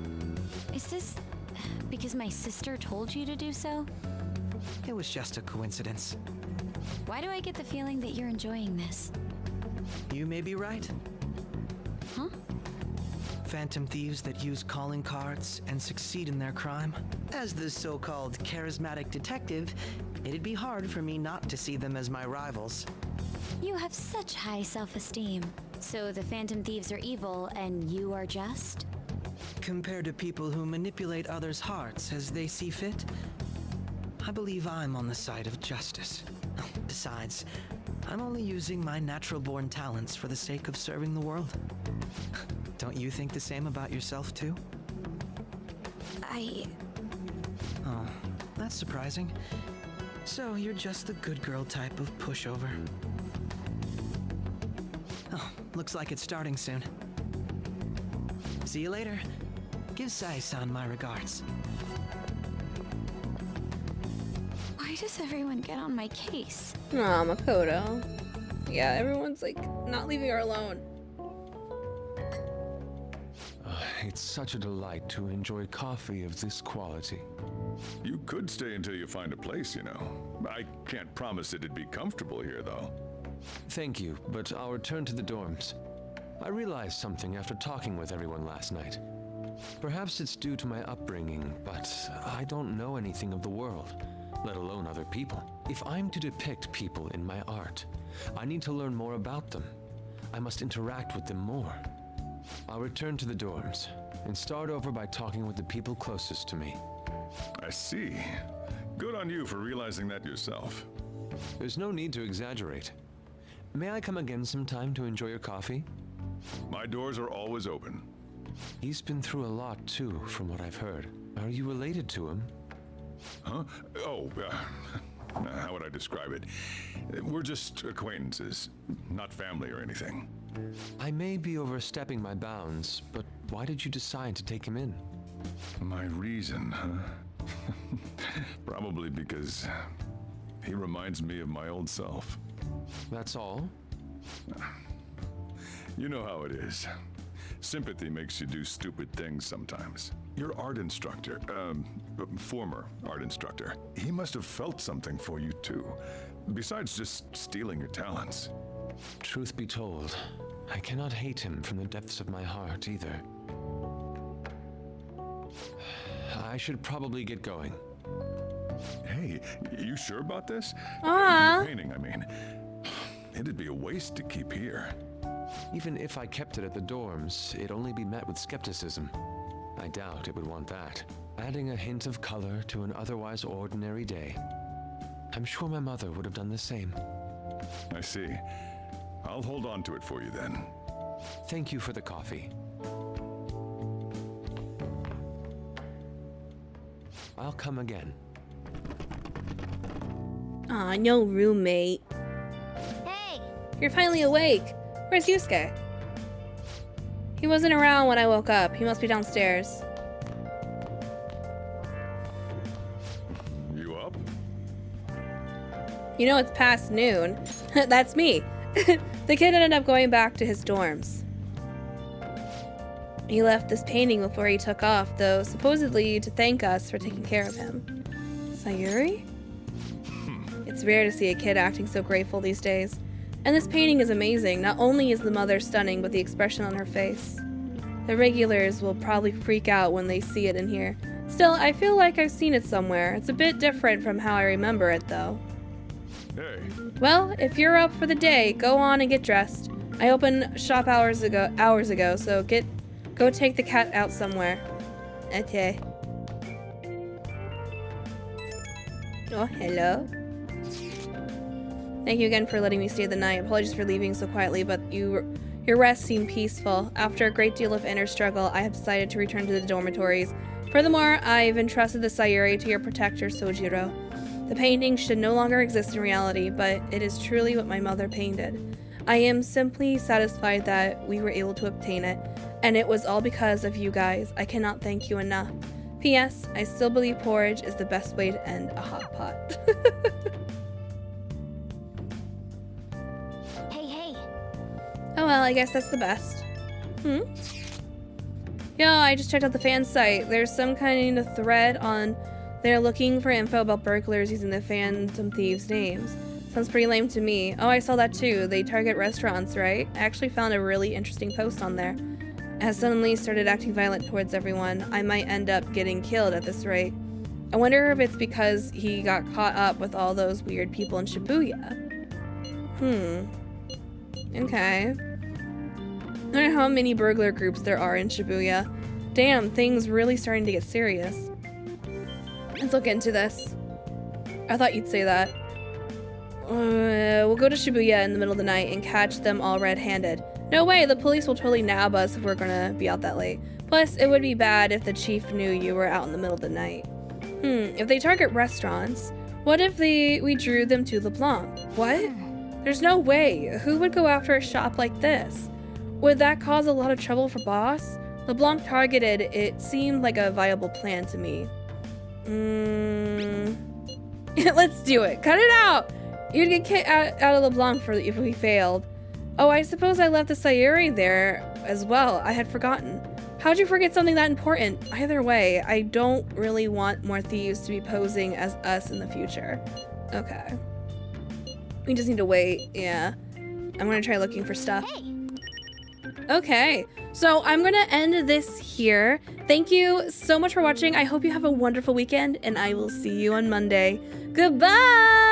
Is this because my sister told you to do so? It was just a coincidence. Why do I get the feeling that you're enjoying this? You may be right. Huh? Phantom thieves that use calling cards and succeed in their crime. As the so-called charismatic detective, it'd be hard for me not to see them as my rivals. You have such high self-esteem. So the Phantom Thieves are evil and you are just? Compared to people who manipulate others' hearts as they see fit, I believe I'm on the side of justice. Besides, I'm only using my natural-born talents for the sake of serving the world. Don't you think the same about yourself, too? Oh, that's surprising. So you're just the good girl type of pushover. Oh, looks like it's starting soon. See you later. Give Sai-san my regards. Why does everyone get on my case? Aw, Makoto. Yeah, everyone's like not leaving her alone. It's such a delight to enjoy coffee of this quality. You could stay until you find a place, you know. I can't promise it'd be comfortable here, though. Thank you, but I'll return to the dorms. I realized something after talking with everyone last night. Perhaps it's due to my upbringing, but I don't know anything of the world, let alone other people. If I'm to depict people in my art, I need to learn more about them. I must interact with them more. I'll return to the dorms and start over by talking with the people closest to me. I see. Good on you for realizing that yourself. There's no need to exaggerate. May I come again sometime to enjoy your coffee? My doors are always open. He's been through a lot too, from what I've heard. Are you related to him? Huh? Oh, how would I describe it? We're just acquaintances, not family or anything. I may be overstepping my bounds, but why did you decide to take him in? My reason, huh? Probably because he reminds me of my old self. That's all? You know how it is. Sympathy makes you do stupid things sometimes. Your art instructor, former art instructor, he must have felt something for you too, besides just stealing your talents. Truth be told, I cannot hate him from the depths of my heart either. I should probably get going. Hey, you sure about this? Aww. The painting, I mean. It'd be a waste to keep here. Even if I kept it at the dorms, it'd only be met with skepticism. I doubt it would want that. Adding a hint of color to an otherwise ordinary day. I'm sure my mother would have done the same. I see. I'll hold on to it for you then. Thank you for the coffee. I'll come again. Aw, no roommate. Hey! You're finally awake. Where's Yusuke? He wasn't around when I woke up. He must be downstairs. You up? You know it's past noon. That's me. The kid ended up going back to his dorms. He left this painting before he took off, though supposedly to thank us for taking care of him. Sayuri? It's rare to see a kid acting so grateful these days. And this painting is amazing. Not only is the mother stunning, but the expression on her face. The regulars will probably freak out when they see it in here. Still, I feel like I've seen it somewhere. It's a bit different from how I remember it, though. Hey. Well, if you're up for the day, go on and get dressed. I opened shop hours ago, so go take the cat out somewhere. Okay. Oh, hello. Thank you again for letting me stay the night. Apologies for leaving so quietly, but your rest seemed peaceful. After a great deal of inner struggle, I have decided to return to the dormitories. Furthermore, I've entrusted the Sayuri to your protector, Sojiro. The painting should no longer exist in reality, but it is truly what my mother painted. I am simply satisfied that we were able to obtain it, and it was all because of you guys. I cannot thank you enough. P.S. I still believe porridge is the best way to end a hot pot. Hey. Oh well, I guess that's the best. Yo, I just checked out the fan site. There's some kind of thread on there looking for info about burglars using the Phantom Thieves' names. Sounds pretty lame to me. Oh, I saw that too. They target restaurants, right? I actually found a really interesting post on there. I suddenly started acting violent towards everyone. I might end up getting killed at this rate. I wonder if it's because he got caught up with all those weird people in Shibuya. Okay. I wonder how many burglar groups there are in Shibuya. Damn, things really starting to get serious. Let's look into this. I thought you'd say that. We'll go to Shibuya in the middle of the night and catch them all red-handed. No way, the police will totally nab us if we're gonna be out that late. Plus, it would be bad if the chief knew you were out in the middle of the night. If they target restaurants, what if we drew them to LeBlanc? What? There's no way. Who would go after a shop like this? Would that cause a lot of trouble for boss? LeBlanc targeted, it seemed like a viable plan to me. Let's do it. Cut it out! You'd get kicked out of LeBlanc if we failed. Oh, I suppose I left the Sayuri there as well. I had forgotten. How'd you forget something that important? Either way, I don't really want more thieves to be posing as us in the future. Okay. We just need to wait, yeah. I'm gonna try looking for stuff. Okay, so I'm gonna end this here. Thank you so much for watching. I hope you have a wonderful weekend, and I will see you on Monday. Goodbye!